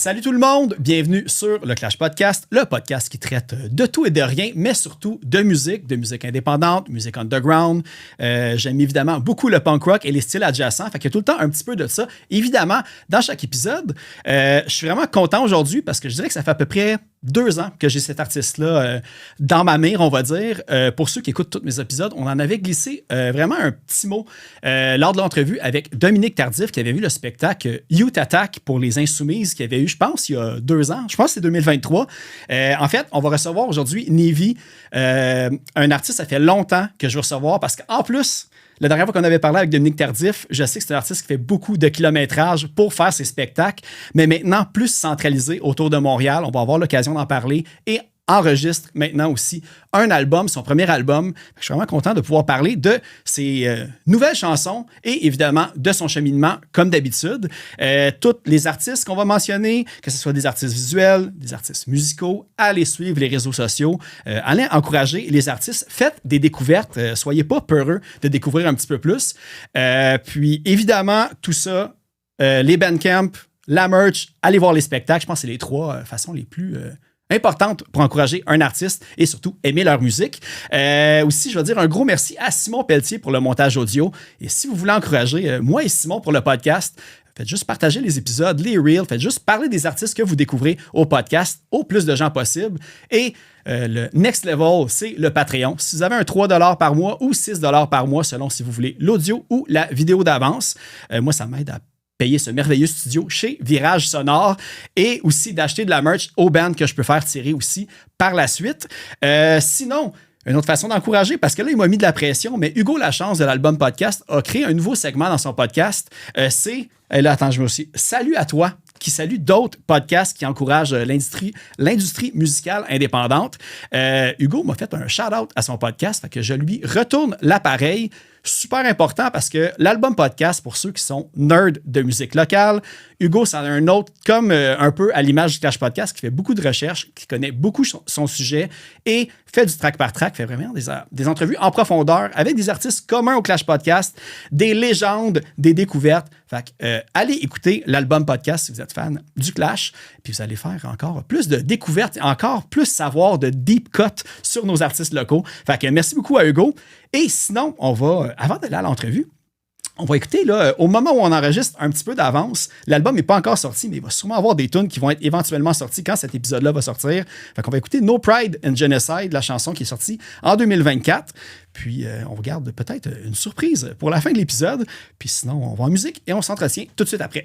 Salut tout le monde, bienvenue sur le Clash Podcast, le podcast qui traite de tout et de rien, mais surtout de musique indépendante, musique underground. J'aime évidemment beaucoup le punk rock et les styles adjacents, fait qu'il y a tout le temps un petit peu de ça. Évidemment, dans chaque épisode, je suis vraiment content aujourd'hui parce que je dirais que ça fait à peu près 2 ans que j'ai cet artiste-là dans ma mire, on va dire. Pour ceux qui écoutent tous mes épisodes, on en avait glissé vraiment un petit mot lors de l'entrevue avec Dominique Tardif qui avait vu le spectacle Youth Attack pour les Insoumises qui avait eu, je pense, il y a 2 ans. Je pense que c'est 2023. En fait, on va recevoir aujourd'hui Navy, un artiste, ça fait longtemps que je veux recevoir parce qu'en plus, la dernière fois qu'on avait parlé avec Dominique Tardif, je sais que c'est un artiste qui fait beaucoup de kilométrage pour faire ses spectacles, mais maintenant plus centralisé autour de Montréal. On va avoir l'occasion d'en parler et enregistre maintenant aussi un album, son premier album. Je suis vraiment content de pouvoir parler de ses nouvelles chansons et évidemment de son cheminement comme d'habitude. Tous les artistes qu'on va mentionner, que ce soit des artistes visuels, des artistes musicaux, allez suivre les réseaux sociaux, allez encourager les artistes, faites des découvertes, soyez pas peureux de découvrir un petit peu plus. Puis évidemment, tout ça, les bandcamps, la merch, allez voir les spectacles, je pense que c'est les 3 façons les plus importante pour encourager un artiste et surtout aimer leur musique. Aussi, je veux dire un gros merci à Simon Pelletier pour le montage audio. Et si vous voulez encourager moi et Simon pour le podcast, faites juste partager les épisodes, les reels, faites juste parler des artistes que vous découvrez au podcast au plus de gens possible. Et le next level, c'est le Patreon. Si vous avez un 3$ par mois ou 6$ par mois, selon si vous voulez l'audio ou la vidéo d'avance, moi, ça m'aide à payer ce merveilleux studio chez Virage Sonore et aussi d'acheter de la merch au band que je peux faire tirer aussi par la suite. Sinon, une autre façon d'encourager, parce que là, il m'a mis de la pression, mais Hugo Lachance de l'album podcast a créé un nouveau segment dans son podcast. Là, attends, je me aussi. Salut à toi, qui salue d'autres podcasts qui encouragent l'industrie musicale indépendante. Hugo m'a fait un shout-out à son podcast, fait que je lui retourne l'appareil. Super important parce que l'album podcast, pour ceux qui sont nerds de musique locale, Hugo, c'en a un autre, comme un peu à l'image du Clash Podcast, qui fait beaucoup de recherches, qui connaît beaucoup son sujet et fait du track par track, fait vraiment des entrevues en profondeur avec des artistes communs au Clash Podcast, des légendes, des découvertes. Fait que, allez écouter l'album podcast si vous êtes fan du Clash, puis vous allez faire encore plus de découvertes, encore plus savoir de deep cut sur nos artistes locaux. Fait que merci beaucoup à Hugo. Et sinon, on va, avant d'aller à l'entrevue, on va écouter, là, au moment où on enregistre un petit peu d'avance, l'album n'est pas encore sorti, mais il va sûrement avoir des tunes qui vont être éventuellement sorties quand cet épisode-là va sortir. Fait qu'on va écouter No Pride and Genocide, la chanson qui est sortie en 2024. Puis, on regarde peut-être une surprise pour la fin de l'épisode. Puis sinon, on va en musique et on s'entretient tout de suite après.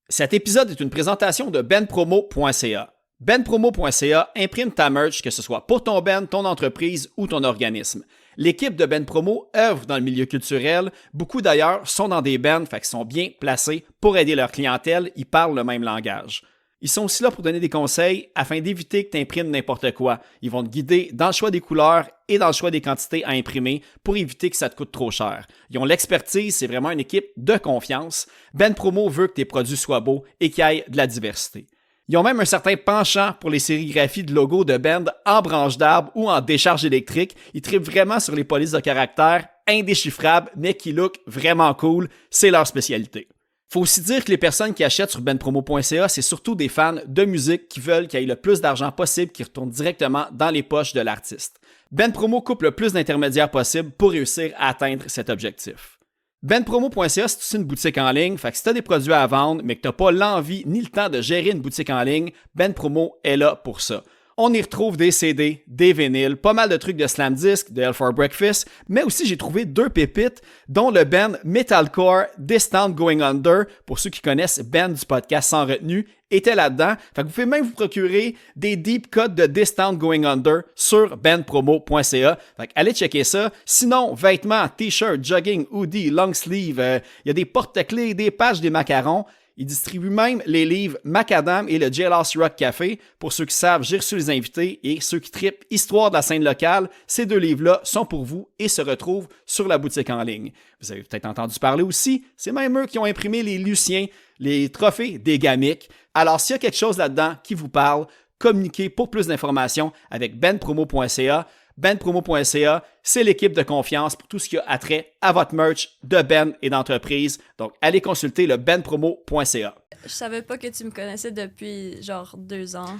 Cet épisode est une présentation de benpromo.ca. benpromo.ca imprime ta merch, que ce soit pour ton band, ton entreprise ou ton organisme. L'équipe de Ben Promo œuvre dans le milieu culturel. Beaucoup d'ailleurs sont dans des bands, fait qu'ils sont bien placés pour aider leur clientèle. Ils parlent le même langage. Ils sont aussi là pour donner des conseils afin d'éviter que tu imprimes n'importe quoi. Ils vont te guider dans le choix des couleurs et dans le choix des quantités à imprimer pour éviter que ça te coûte trop cher. Ils ont l'expertise, c'est vraiment une équipe de confiance. Ben Promo veut que tes produits soient beaux et qu'il y ait de la diversité. Ils ont même un certain penchant pour les sérigraphies de logos de band en branche d'arbre ou en décharge électrique. Ils trippent vraiment sur les polices de caractère indéchiffrables, mais qui look vraiment cool. C'est leur spécialité. Faut aussi dire que les personnes qui achètent sur benpromo.ca, c'est surtout des fans de musique qui veulent qu'il y ait le plus d'argent possible qui retourne directement dans les poches de l'artiste. Ben Promo coupe le plus d'intermédiaires possible pour réussir à atteindre cet objectif. benpromo.ca, c'est aussi une boutique en ligne, fait que si tu as des produits à vendre, mais que tu n'as pas l'envie ni le temps de gérer une boutique en ligne, Ben Promo est là pour ça. On y retrouve des CD, des vinyles, pas mal de trucs de Slam Disc, de Hell for Breakfast, mais aussi j'ai trouvé 2 pépites, dont le band metalcore This Town Going Under, pour ceux qui connaissent Ben du podcast Sans Retenue, était là-dedans. Fait que vous pouvez même vous procurer des deep cuts de This Town Going Under sur benpromo.ca. Fait que allez checker ça. Sinon, vêtements, t-shirts, jogging, hoodie, long sleeve, il y a des porte-clés, des patchs, des macarons. Il distribue même les livres Macadam et le Jailhouse Rock Café. Pour ceux qui savent, j'ai reçu les invités et ceux qui trippent Histoire de la scène locale. Ces 2 livres-là sont pour vous et se retrouvent sur la boutique en ligne. Vous avez peut-être entendu parler aussi, c'est même eux qui ont imprimé les Luciens, les trophées des Gamiques. Alors, s'il y a quelque chose là-dedans qui vous parle, communiquez pour plus d'informations avec benpromo.ca. benpromo.ca, c'est l'équipe de confiance pour tout ce qui a attrait à votre merch de Ben et d'entreprise. Donc, allez consulter le benpromo.ca. Je savais pas que tu me connaissais depuis genre 2 ans.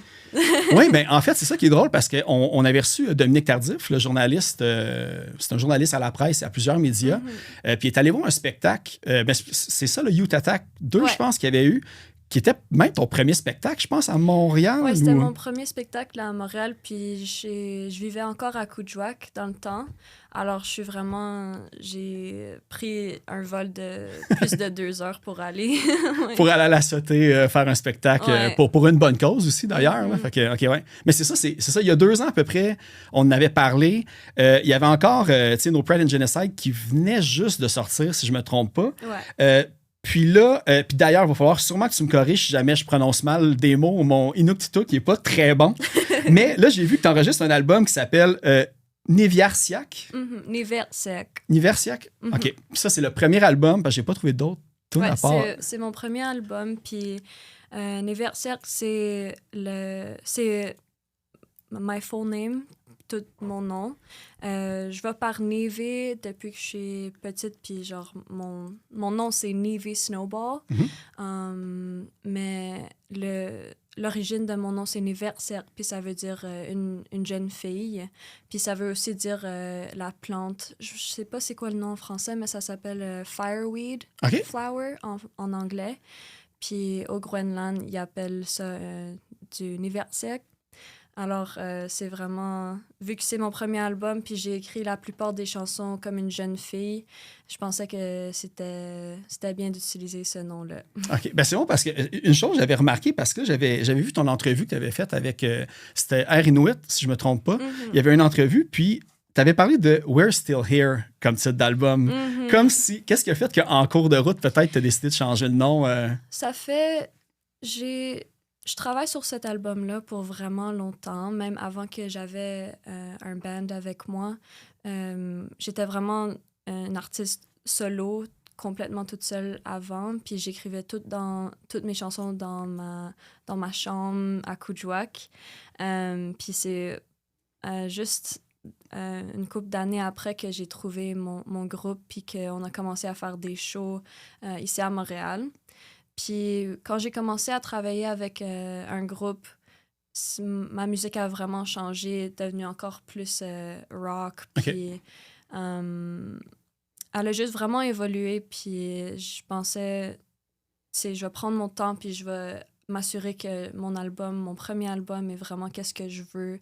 Oui, bien, en fait, c'est ça qui est drôle parce qu'on avait reçu Dominique Tardif, le journaliste, c'est un journaliste à la presse et à plusieurs médias, puis il est allé voir un spectacle, c'est ça, le Youth Attack 2, je pense, qu'il y avait eu, qui était même ton premier spectacle, je pense, à Montréal. Oui, c'était mon premier spectacle à Montréal, puis je vivais encore à Coudjouac dans le temps. Alors, j'ai pris un vol de plus de 2 heures pour aller. Ouais. Pour aller à la sauter, faire un spectacle pour une bonne cause aussi, d'ailleurs. Fait que, OK, ouais. Mais c'est ça, il y a 2 ans à peu près, on en avait parlé. Il y avait encore, No Pride and Genocide qui venait juste de sortir, si je ne me trompe pas. Ouais. Puis là, puis d'ailleurs, il va falloir sûrement que tu me corriges si jamais je prononce mal des mots. Mon Inuktitut qui n'est pas très bon. Mais là, j'ai vu que tu enregistres un album qui s'appelle Niversiak. Niversiak? OK. Ça, c'est le premier album, parce que j'ai pas trouvé d'autres tunes à part. C'est mon premier album. Puis Niversiak, c'est my full name, tout mon nom. Je vais par Neve depuis que je suis petite, puis genre, mon nom, c'est Neve Snowball. Mais l'origine de mon nom, c'est Niversiak, puis ça veut dire une jeune fille. Puis ça veut aussi dire la plante. Je sais pas c'est quoi le nom en français, mais ça s'appelle fireweed flower en anglais. Puis au Groenland, ils appellent ça du Niversiak. Alors, c'est vraiment... Vu que c'est mon premier album, puis j'ai écrit la plupart des chansons comme une jeune fille, je pensais que c'était bien d'utiliser ce nom-là. OK. Ben c'est bon parce qu'une chose, j'avais remarqué, parce que j'avais vu ton entrevue que tu avais faite avec... c'était Air Inuit, si je me trompe pas. Il y avait une entrevue, puis tu avais parlé de We're Still Here comme titre d'album. Comme si... Qu'est-ce qui a fait qu'en cours de route, peut-être, tu as décidé de changer le nom? Ça fait... Je travaille sur cet album-là pour vraiment longtemps, même avant que j'avais un band avec moi. J'étais vraiment une artiste solo, complètement toute seule avant, puis j'écrivais toutes mes chansons dans ma chambre à Coudjouac. Puis c'est juste une couple d'années après que j'ai trouvé mon groupe, puis qu'on a commencé à faire des shows ici à Montréal. Puis quand j'ai commencé à travailler avec un groupe, ma musique a vraiment changé, est devenue encore plus rock. Puis elle a juste vraiment évolué. Puis je pensais, je vais prendre mon temps, puis je vais m'assurer que mon premier album est vraiment qu'est-ce que je veux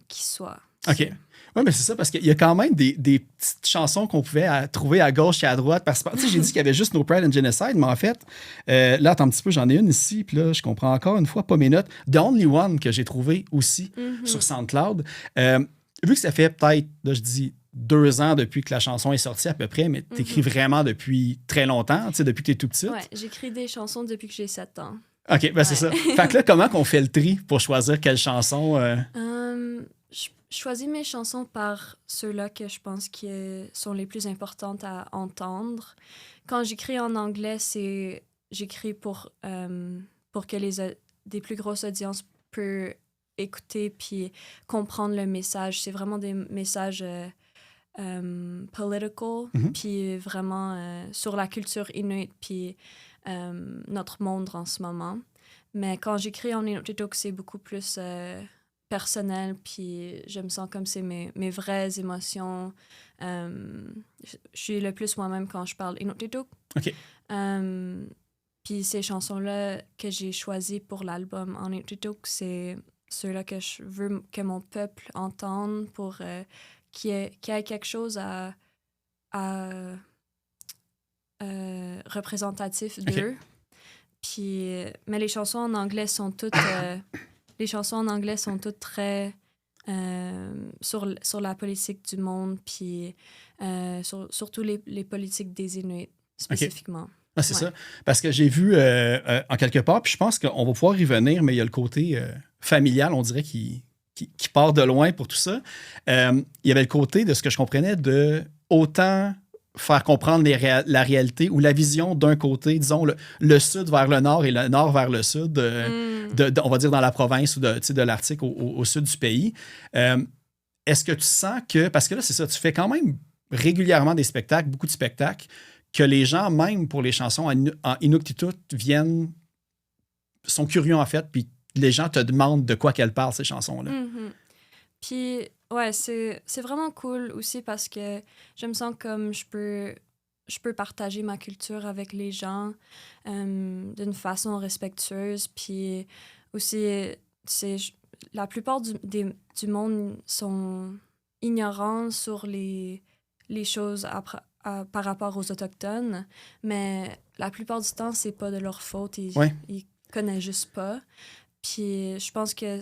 qu'il soit. OK. Oui, mais c'est ça, parce qu'il y a quand même des petites chansons qu'on pouvait trouver à gauche et à droite. Parce que, tu sais, j'ai dit qu'il y avait juste No Pride and Genocide, mais en fait, là, attends un petit peu, j'en ai une ici, puis là, je comprends encore une fois pas mes notes. The Only One que j'ai trouvé aussi sur SoundCloud. Vu que ça fait peut-être, là, je dis 2 ans depuis que la chanson est sortie à peu près, mais t'écris vraiment depuis très longtemps, tu sais, depuis que t'es tout petite. Oui, j'écris des chansons depuis que j'ai 7 ans. OK, ben c'est ça. Fait que là, comment qu'on fait le tri pour choisir quelle chanson? Je choisis mes chansons par ceux-là que je pense qui sont les plus importantes à entendre. Quand j'écris en anglais, j'écris pour que des plus grosses audiences peuvent écouter puis comprendre le message. C'est vraiment des messages political, puis vraiment sur la culture inuit, puis notre monde en ce moment. Mais quand j'écris en Inuktitut, c'est beaucoup plus personnel, puis je me sens comme c'est mes vraies émotions. Je suis le plus moi-même quand je parle Inuktitut. OK. Puis ces chansons-là que j'ai choisies pour l'album en Inuktitut, c'est ceux-là que je veux que mon peuple entende pour qu'il y ait quelque chose à représentatif d'eux. Puis, mais les chansons en anglais sont toutes très sur la politique du monde, puis surtout les politiques des Inuits spécifiquement. Okay. Ah, c'est ça. Parce que j'ai vu en quelque part, puis je pense qu'on va pouvoir y venir, mais il y a le côté familial, on dirait, qui part de loin pour tout ça. Il y avait le côté de ce que je comprenais de autant faire comprendre la réalité ou la vision d'un côté, disons, le sud vers le nord et le nord vers le sud, on va dire dans la province ou de l'Arctique au sud du pays. Est-ce que tu sens que, parce que là, c'est ça, tu fais quand même régulièrement des spectacles, beaucoup de spectacles, que les gens, même pour les chansons en Inuktitut, sont curieux en fait, puis les gens te demandent de quoi qu'elles parlent, ces chansons-là. Mm-hmm. Puis, ouais, c'est vraiment cool aussi parce que je me sens comme je peux partager ma culture avec les gens d'une façon respectueuse. Puis aussi, la plupart du monde sont ignorants sur les choses par rapport aux Autochtones, mais la plupart du temps, c'est pas de leur faute. Ils connaissent juste pas. Puis je pense que,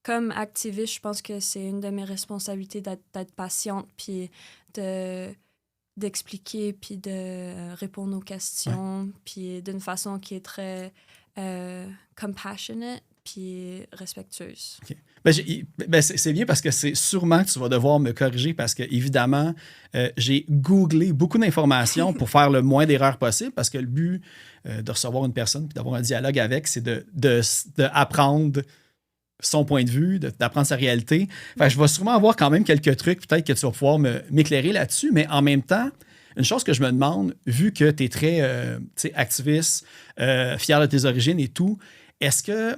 comme activiste, je pense que c'est une de mes responsabilités d'être patiente, puis d'expliquer, puis de répondre aux questions, puis d'une façon qui est très compassionate, puis respectueuse. Okay. C'est bien parce que c'est sûrement que tu vas devoir me corriger parce que, évidemment, j'ai googlé beaucoup d'informations pour faire le moins d'erreurs possible parce que le but de recevoir une personne et d'avoir un dialogue avec, c'est d'apprendre son point de vue, d'apprendre sa réalité. Fait que je vais sûrement avoir quand même quelques trucs, peut-être que tu vas pouvoir m'éclairer là-dessus, mais en même temps, une chose que je me demande, vu que tu es très activiste, fier de tes origines et tout, est-ce que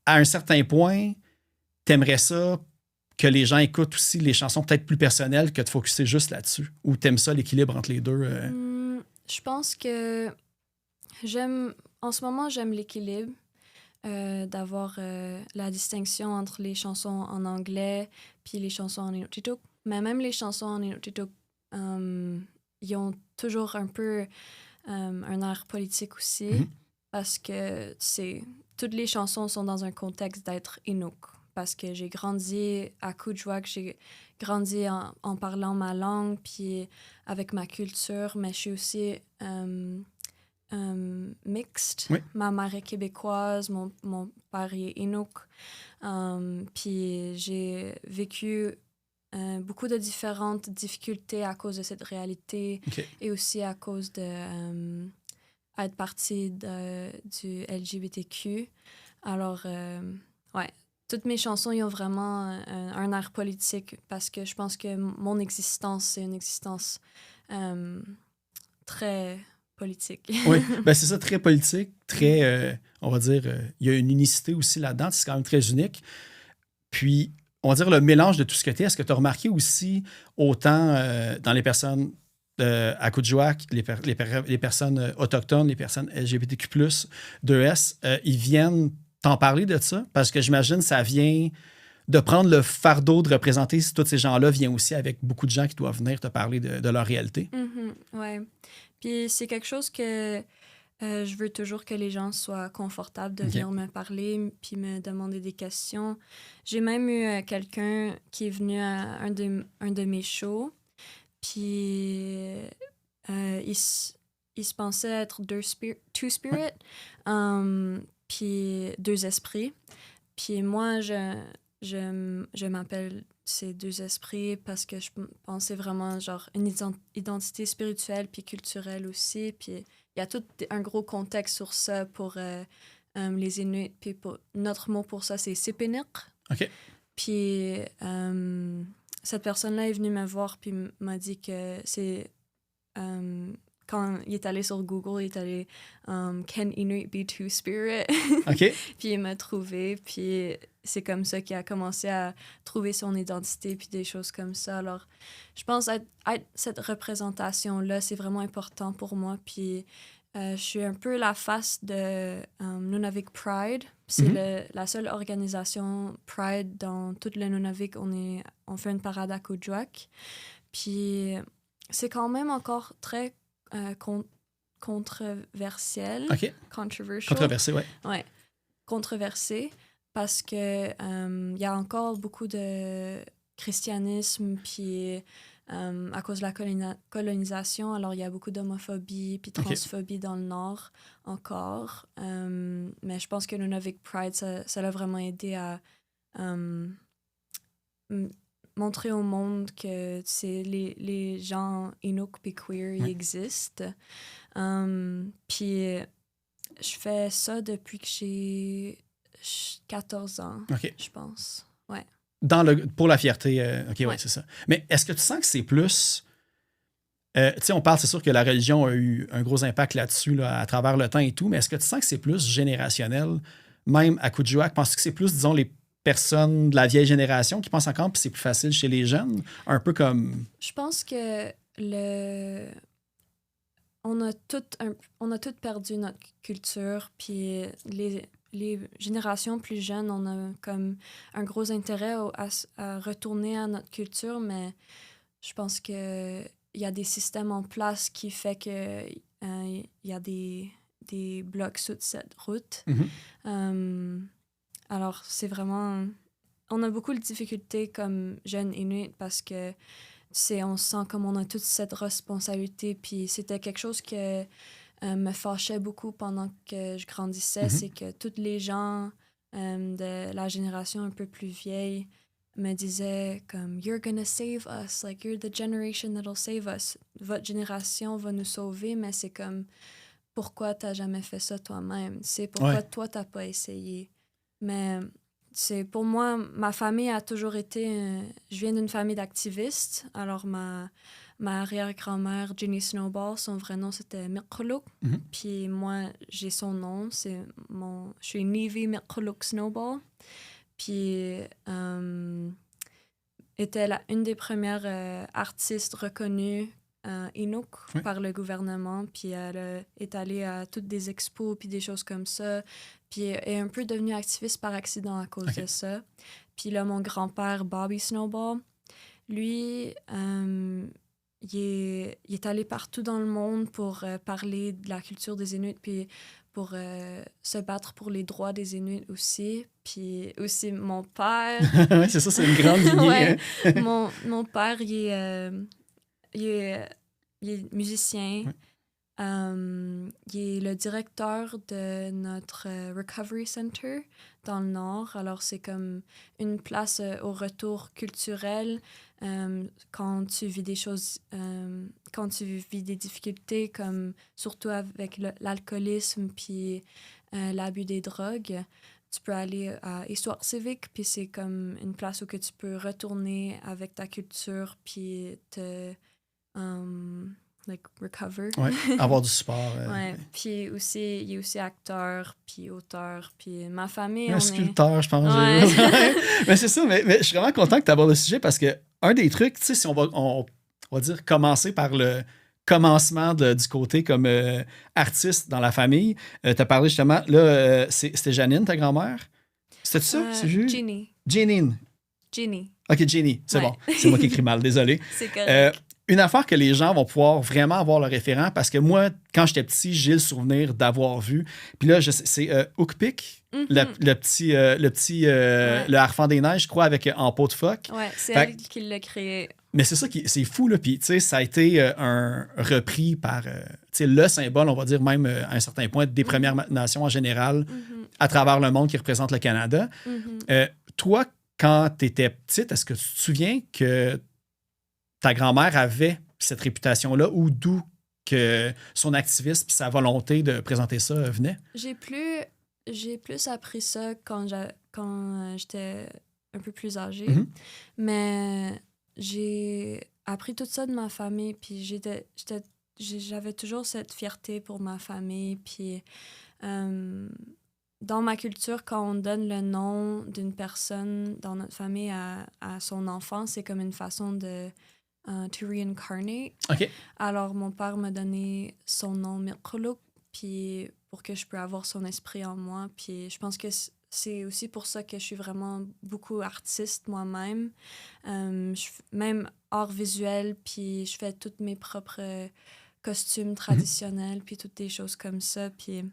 à un certain point, t'aimerais ça que les gens écoutent aussi les chansons peut-être plus personnelles que de focusser juste là-dessus? Ou t'aimes ça, l'équilibre entre les deux? Je pense que en ce moment, j'aime l'équilibre. D'avoir la distinction entre les chansons en anglais puis les chansons en Inuktitut. Mais même les chansons en Inuktitut, ils ont toujours un peu un air politique aussi, parce que toutes les chansons sont dans un contexte d'être Inuk. Parce que j'ai grandi à Kuujjuaq, j'ai grandi en parlant ma langue puis avec ma culture, mais je suis aussi mixte. Oui. Ma mère est québécoise, mon père est Inuk. Puis j'ai vécu beaucoup de différentes difficultés à cause de cette réalité et aussi à cause de être partie du LGBTQ. Alors, ouais, toutes mes chansons ils ont vraiment un air politique parce que je pense que mon existence, c'est une existence très politique. Oui, c'est ça, très politique, très, on va dire, il y a une unicité aussi là-dedans, c'est quand même très unique. Puis, on va dire le mélange de tout ce que tu es, est-ce que tu as remarqué aussi autant dans les personnes à Kuujjuaq, les personnes autochtones, les personnes LGBTQ+, 2S, ils viennent t'en parler de ça? Parce que j'imagine ça vient de prendre le fardeau de représenter tous ces gens-là vient aussi avec beaucoup de gens qui doivent venir te parler de leur réalité. Oui. Puis c'est quelque chose que je veux toujours que les gens soient confortables de venir me parler puis me demander des questions. J'ai même eu quelqu'un qui est venu à un de mes shows, puis il se pensait être two spirit, puis deux esprits. Puis moi, je m'appelle ces deux esprits parce que je pensais vraiment genre une identité spirituelle puis culturelle aussi. Puis il y a tout un gros contexte sur ça pour les Inuits. Puis notre mot pour ça, c'est Sipinik. OK. Puis cette personne-là est venue me voir puis m'a dit que c'est... quand il est allé sur Google, il est allé Can Inuit be two spirit? OK. Puis il m'a trouvé, puis c'est comme ça qu'il a commencé à trouver son identité, puis des choses comme ça. Alors, je pense être cette représentation-là, c'est vraiment important pour moi. Puis je suis un peu la face de Nunavik Pride. C'est la seule organisation Pride dans toute le Nunavik. On fait une parade à Kuujjuaq. Puis c'est quand même encore très controversiel. OK. Controversial. Controversé, oui. Ouais. Controversé parce que y a encore beaucoup de christianisme puis à cause de la colonisation, alors il y a beaucoup d'homophobie puis transphobie dans le Nord encore. Mais je pense que le Nunavik Pride, ça l'a vraiment aidé à montrer au monde que les gens Inuk et queer ils existent. Puis je fais ça depuis que j'ai 14 ans, je pense. Ouais. Pour la fierté, ouais, c'est ça. Mais est-ce que tu sens que c'est plus... tu sais, on parle, c'est sûr que la religion a eu un gros impact là-dessus là, à travers le temps et tout, mais est-ce que tu sens que c'est plus générationnel, même à Kuujjuaq? Penses-tu que c'est plus, disons, les personnes de la vieille génération qui pensent encore, puis c'est plus facile chez les jeunes? Un peu comme... Je pense que on a toutes perdu notre culture, puis les générations plus jeunes, on a comme un gros intérêt à retourner à notre culture, mais je pense que il y a des systèmes en place qui fait que il y a des blocs sur cette route. Alors, c'est vraiment... On a beaucoup de difficultés comme jeunes Inuits parce que on sent comme on a toute cette responsabilité. Puis c'était quelque chose que me fâchait beaucoup pendant que je grandissais. C'est que tous les gens de la génération un peu plus vieille me disaient comme « You're gonna save us. Like, you're the generation that'll save us. » Votre génération va nous sauver, mais c'est comme « Pourquoi t'as jamais fait ça toi-même? C'est pourquoi toi, t'as pas essayé? » Mais... pour moi, ma famille a toujours été... je viens d'une famille d'activistes. Alors, ma arrière-grand-mère, Jenny Snowball, son vrai nom, c'était Miquluk. Puis moi, j'ai son nom. Je suis Nivi Miquluk Snowball. Puis, était une des premières artistes reconnues Inuk par le gouvernement. Puis, elle est allée à toutes des expos puis des choses comme ça. Puis elle est un peu devenue activiste par accident à cause de ça. Puis là, mon grand-père, Bobby Snowball, lui, il est allé partout dans le monde pour parler de la culture des Inuits, puis pour se battre pour les droits des Inuits aussi. Puis aussi mon père... Oui, c'est ça, c'est une grande lignée. Mon père, il est musicien. Il est le directeur de notre Recovery Center dans le Nord. Alors, c'est comme une place au retour culturel quand tu vis des choses, quand tu vis des difficultés, comme surtout avec l'alcoolisme puis l'abus des drogues. Tu peux aller à Histoire civique, puis c'est comme une place où que tu peux retourner avec ta culture puis te... recover. Ouais, avoir du support. Puis aussi, il est aussi acteur, puis auteur, puis ma famille, un sculpteur, je pense. Mais c'est ça, mais je suis vraiment content que tu abordes le sujet parce que un des trucs, tu sais, si on va dire commencer par le commencement du côté comme artiste dans la famille, tu as parlé justement, là, c'était Janine, ta grand-mère? C'était ça? C'est juste? Ginny. Ginny. OK, Ginny, c'est bon. C'est moi qui écris mal, désolé. C'est correct. Une affaire que les gens vont pouvoir vraiment avoir le référent, parce que moi, quand j'étais petit, j'ai le souvenir d'avoir vu. Puis là, c'est Ukpik, le petit le Harfang des Neiges, je crois, avec En peau de phoque. Ouais, c'est elle qui l'a créé. Mais c'est ça c'est fou, là. Puis, tu sais, ça a été un repris par, tu sais, le symbole, on va dire, même à un certain point, des Premières Nations en général, à travers le monde qui représente le Canada. Toi, quand tu étais petite, est-ce que tu te souviens que ta grand-mère avait cette réputation-là ou d'où que son activisme et sa volonté de présenter ça venait? J'ai plus appris ça quand j'étais un peu plus âgée. Mais j'ai appris tout ça de ma famille, puis j'avais toujours cette fierté pour ma famille. Puis dans ma culture, quand on donne le nom d'une personne dans notre famille à son enfant, c'est comme une façon de... to reincarnate. Alors, mon père m'a donné son nom Miquluk, puis pour que je puisse avoir son esprit en moi. Puis je pense que c'est aussi pour ça que je suis vraiment beaucoup artiste moi-même. Même art visuel, puis je fais tous mes propres costumes traditionnels, puis toutes des choses comme ça. Puis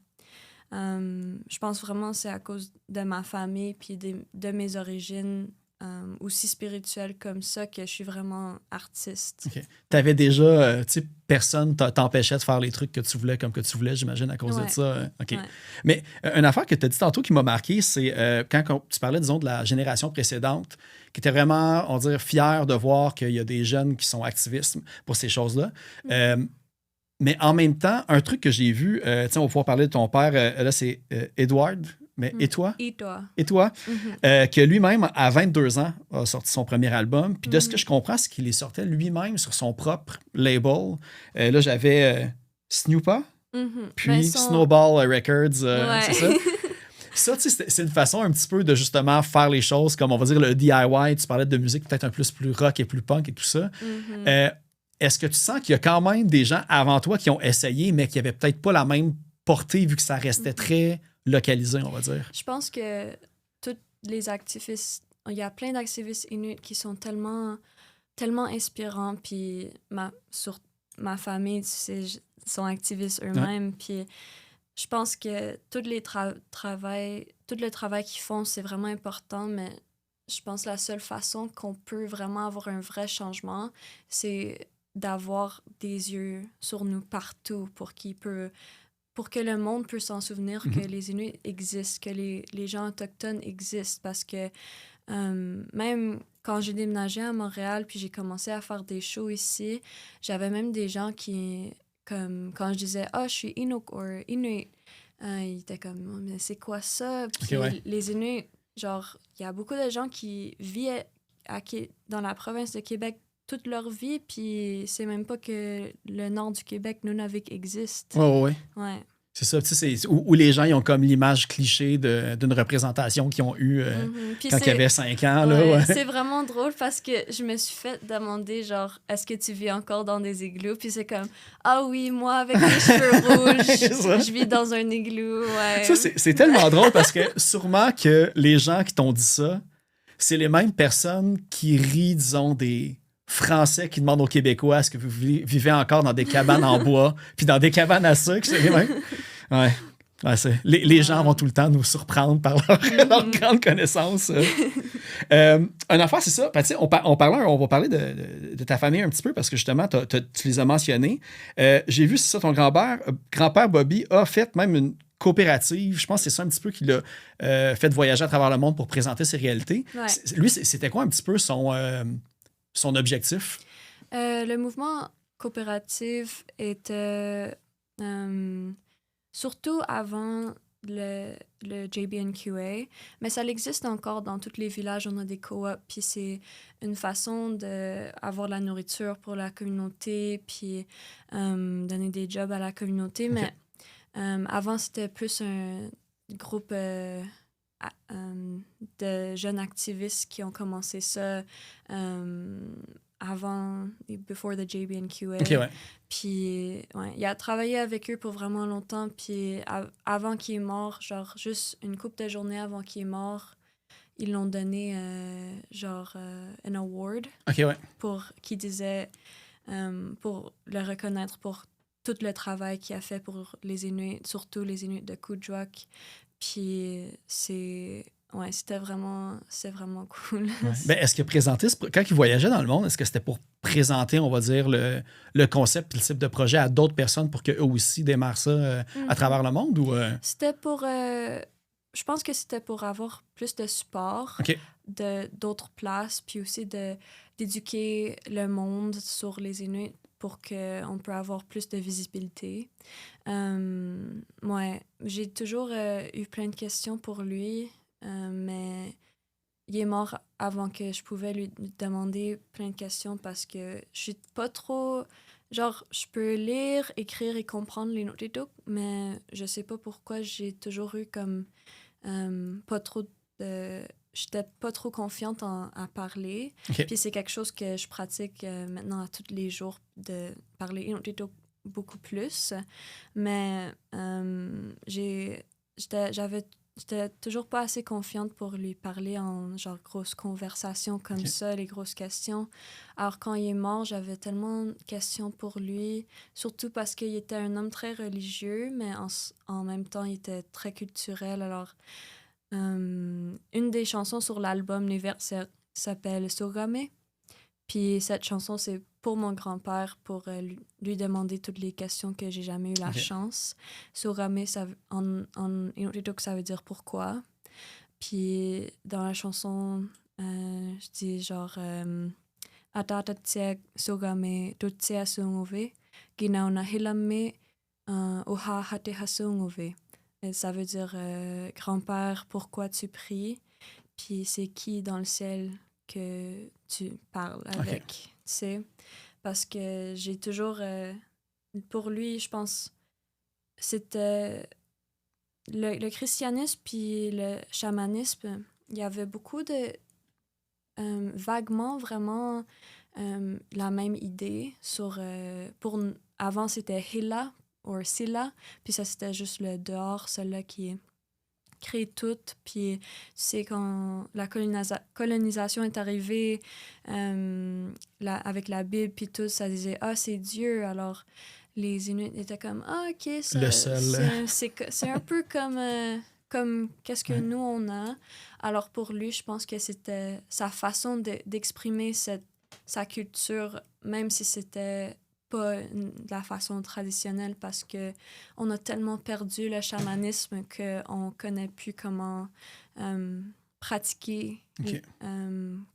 je pense vraiment que c'est à cause de ma famille, puis de mes origines aussi spirituelle comme ça que je suis vraiment artiste. OK. T'avais déjà, tu sais, personne t'empêchait de faire les trucs que tu voulais comme que tu voulais, j'imagine, à cause de ça. OK. Ouais. Mais une affaire que tu as dit tantôt qui m'a marqué, c'est quand tu parlais, disons, de la génération précédente, qui était vraiment, on dirait, fière de voir qu'il y a des jeunes qui sont activistes pour ces choses-là. Mais en même temps, un truc que j'ai vu, tu sais, on va pouvoir parler de ton père, là, c'est Edward. Mais et toi? Et toi? Et toi? Que lui-même, à 22 ans, a sorti son premier album. Puis de ce que je comprends, c'est qu'il les sortait lui-même sur son propre label. Là, j'avais Snoopa, puis Ben, Snowball Records, Ouais. c'est ça? Ça, tu sais, c'est une façon un petit peu de justement faire les choses comme, on va dire, le DIY. Tu parlais de musique peut-être un peu plus rock et plus punk et tout ça. Est-ce que tu sens qu'il y a quand même des gens avant toi qui ont essayé, mais qui n'avaient peut-être pas la même portée vu que ça restait très localisé, on va dire? Je pense que tous les activistes, il y a plein d'activistes inuits qui sont tellement inspirants, puis ma famille, tu sais, sont activistes eux-mêmes, puis je pense que tout le travail qu'ils font, c'est vraiment important, mais je pense que la seule façon qu'on peut vraiment avoir un vrai changement, c'est d'avoir des yeux sur nous partout pour que le monde puisse s'en souvenir que les Inuits existent, que les gens autochtones existent, parce que même quand j'ai déménagé à Montréal puis j'ai commencé à faire des shows ici, j'avais même des gens qui, comme quand je disais « Ah, je suis Inuk ou Inuit », ils étaient comme oh, « Mais c'est quoi ça? » Puis les Inuits, genre, il y a beaucoup de gens qui vivent dans la province de Québec toute leur vie, puis c'est même pas que le nord du Québec, Nunavik, existe. Ouais. Ouais. C'est ça, tu sais, où les gens ils ont comme l'image cliché d'une représentation qu'ils ont eue quand ils avaient 5 ans. Là, C'est vraiment drôle parce que je me suis fait demander, genre, est-ce que tu vis encore dans des igloos? Puis c'est comme, ah oui, moi, avec les cheveux rouges, je vis dans un igloo. Ouais. Ça, c'est tellement drôle parce que sûrement que les gens qui t'ont dit ça, c'est les mêmes personnes qui rient, disons, des Français qui demandent aux Québécois est-ce que vous vivez encore dans des cabanes en bois puis dans des cabanes à sucre, c'est les mêmes. Ouais, les gens vont tout le temps nous surprendre par leur grande connaissance. Une affaire, c'est ça. Ben, on va parler de ta famille un petit peu parce que justement, tu les as mentionnés. J'ai vu, c'est ça, ton grand-père Bobby a fait même une coopérative. Je pense que c'est ça un petit peu qu'il a fait voyager à travers le monde pour présenter ses réalités. Ouais. Lui, c'était quoi un petit peu son objectif? Le mouvement coopératif était surtout avant le JBNQA, mais ça existe encore dans tous les villages. On a des coops, puis c'est une façon d'avoir de la nourriture pour la communauté, puis donner des jobs à la communauté. Okay. Mais avant, c'était plus un groupe de jeunes activistes qui ont commencé ça avant, before the JBNQA. Okay, ouais. Puis, il a travaillé avec eux pour vraiment longtemps. Puis, avant qu'il est mort, genre, juste une couple de journées avant qu'il est mort, ils l'ont donné, un award. OK, ouais. Qui disait, pour le reconnaître pour tout le travail qu'il a fait pour les Inuits, surtout les Inuits de Kudjak. Puis, c'était vraiment cool. Ouais. Ben, est-ce que présenter, quand il voyageait dans le monde, est-ce que c'était pour présenter, on va dire, le concept et le type de projet à d'autres personnes pour qu'eux aussi démarrent ça à travers le monde? Ou C'était pour... je pense que c'était pour avoir plus de support d'autres places, puis aussi d'éduquer le monde sur les Inuits pour qu'on puisse avoir plus de visibilité. J'ai toujours eu plein de questions pour lui. Mais il est mort avant que je pouvais lui demander plein de questions parce que je suis pas trop... Genre, je peux lire, écrire et comprendre les Nutituk, mais je sais pas pourquoi j'ai toujours eu comme pas trop de... J'étais pas trop confiante à parler. Okay. Puis c'est quelque chose que je pratique maintenant à tous les jours, de parler Inuktitut beaucoup plus. Mais j'étais toujours pas assez confiante pour lui parler en genre grosse conversation comme ça, les grosses questions. Alors quand il est mort, j'avais tellement de questions pour lui, surtout parce qu'il était un homme très religieux, mais en même temps, il était très culturel. Alors, une des chansons sur l'album Les Versets s'appelle Sogame. Puis cette chanson, c'est pour mon grand-père, pour lui demander toutes les questions que j'ai jamais eu la chance. Sogame, en Inuktitut, ça veut dire pourquoi. Puis dans la chanson, je dis genre Atatatsia Sogame Tutsia Sungove, Ginauna Hilame Oha Hate Hasungove. Ça veut dire grand-père, pourquoi tu pries? Puis c'est qui dans le ciel que tu parles avec, tu sais? Parce que j'ai toujours... pour lui, je pense, c'était... Le christianisme puis le chamanisme, il y avait beaucoup de... vaguement, vraiment, la même idée sur... avant, c'était Hila ou Sila, puis ça, c'était juste le dehors, celui-là qui crée tout. Puis, tu sais, quand la colonisation est arrivée avec la Bible, puis tout, ça disait « Ah, c'est Dieu ». Alors, les Inuits étaient comme « Ah, OK, ça, le seul. c'est un peu comme qu'est-ce que nous, on a ». Alors, pour lui, je pense que c'était sa façon d'exprimer sa culture, même si c'était pas de la façon traditionnelle, parce que on a tellement perdu le chamanisme qu'on connaît plus comment pratiquer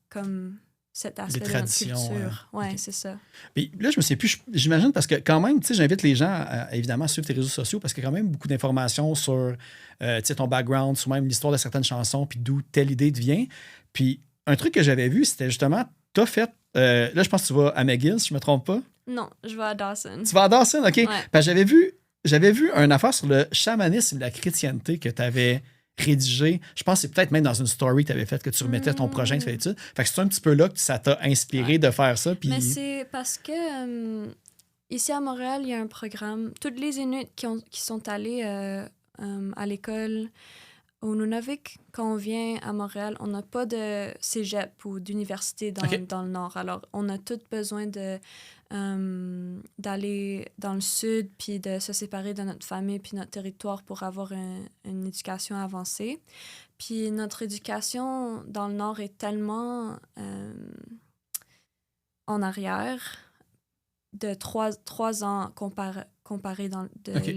comme cet aspect de notre culture. Ouais, c'est ça. Puis là, je me sais plus, j'imagine, parce que quand même, tu sais, j'invite les gens à évidemment suivre tes réseaux sociaux, parce qu'il y a quand même beaucoup d'informations sur tu sais, ton background, sur même l'histoire de certaines chansons, puis d'où telle idée devient. Puis un truc que j'avais vu, c'était justement, t'as fait, là, je pense que tu vas à McGill, si je me trompe pas. Non, je vais à Dawson. Tu vas à Dawson, OK. Ouais. Parce que j'avais vu une affaire sur le chamanisme et la chrétienté que tu avais rédigé. Je pense que c'est peut-être même dans une story que tu avais faite que tu remettais ton projet de études. Fait que c'est un petit peu là que ça t'a inspiré de faire ça. Puis... Mais c'est parce que ici à Montréal, il y a un programme. Toutes les Inuits qui sont allés à l'école au Nunavik, quand on vient à Montréal, on n'a pas de cégep ou d'université dans le Nord. Alors, on a tous besoin d'aller dans le Sud puis de se séparer de notre famille puis notre territoire pour avoir une éducation avancée. Puis notre éducation dans le Nord est tellement en arrière de 3 ans comparé dans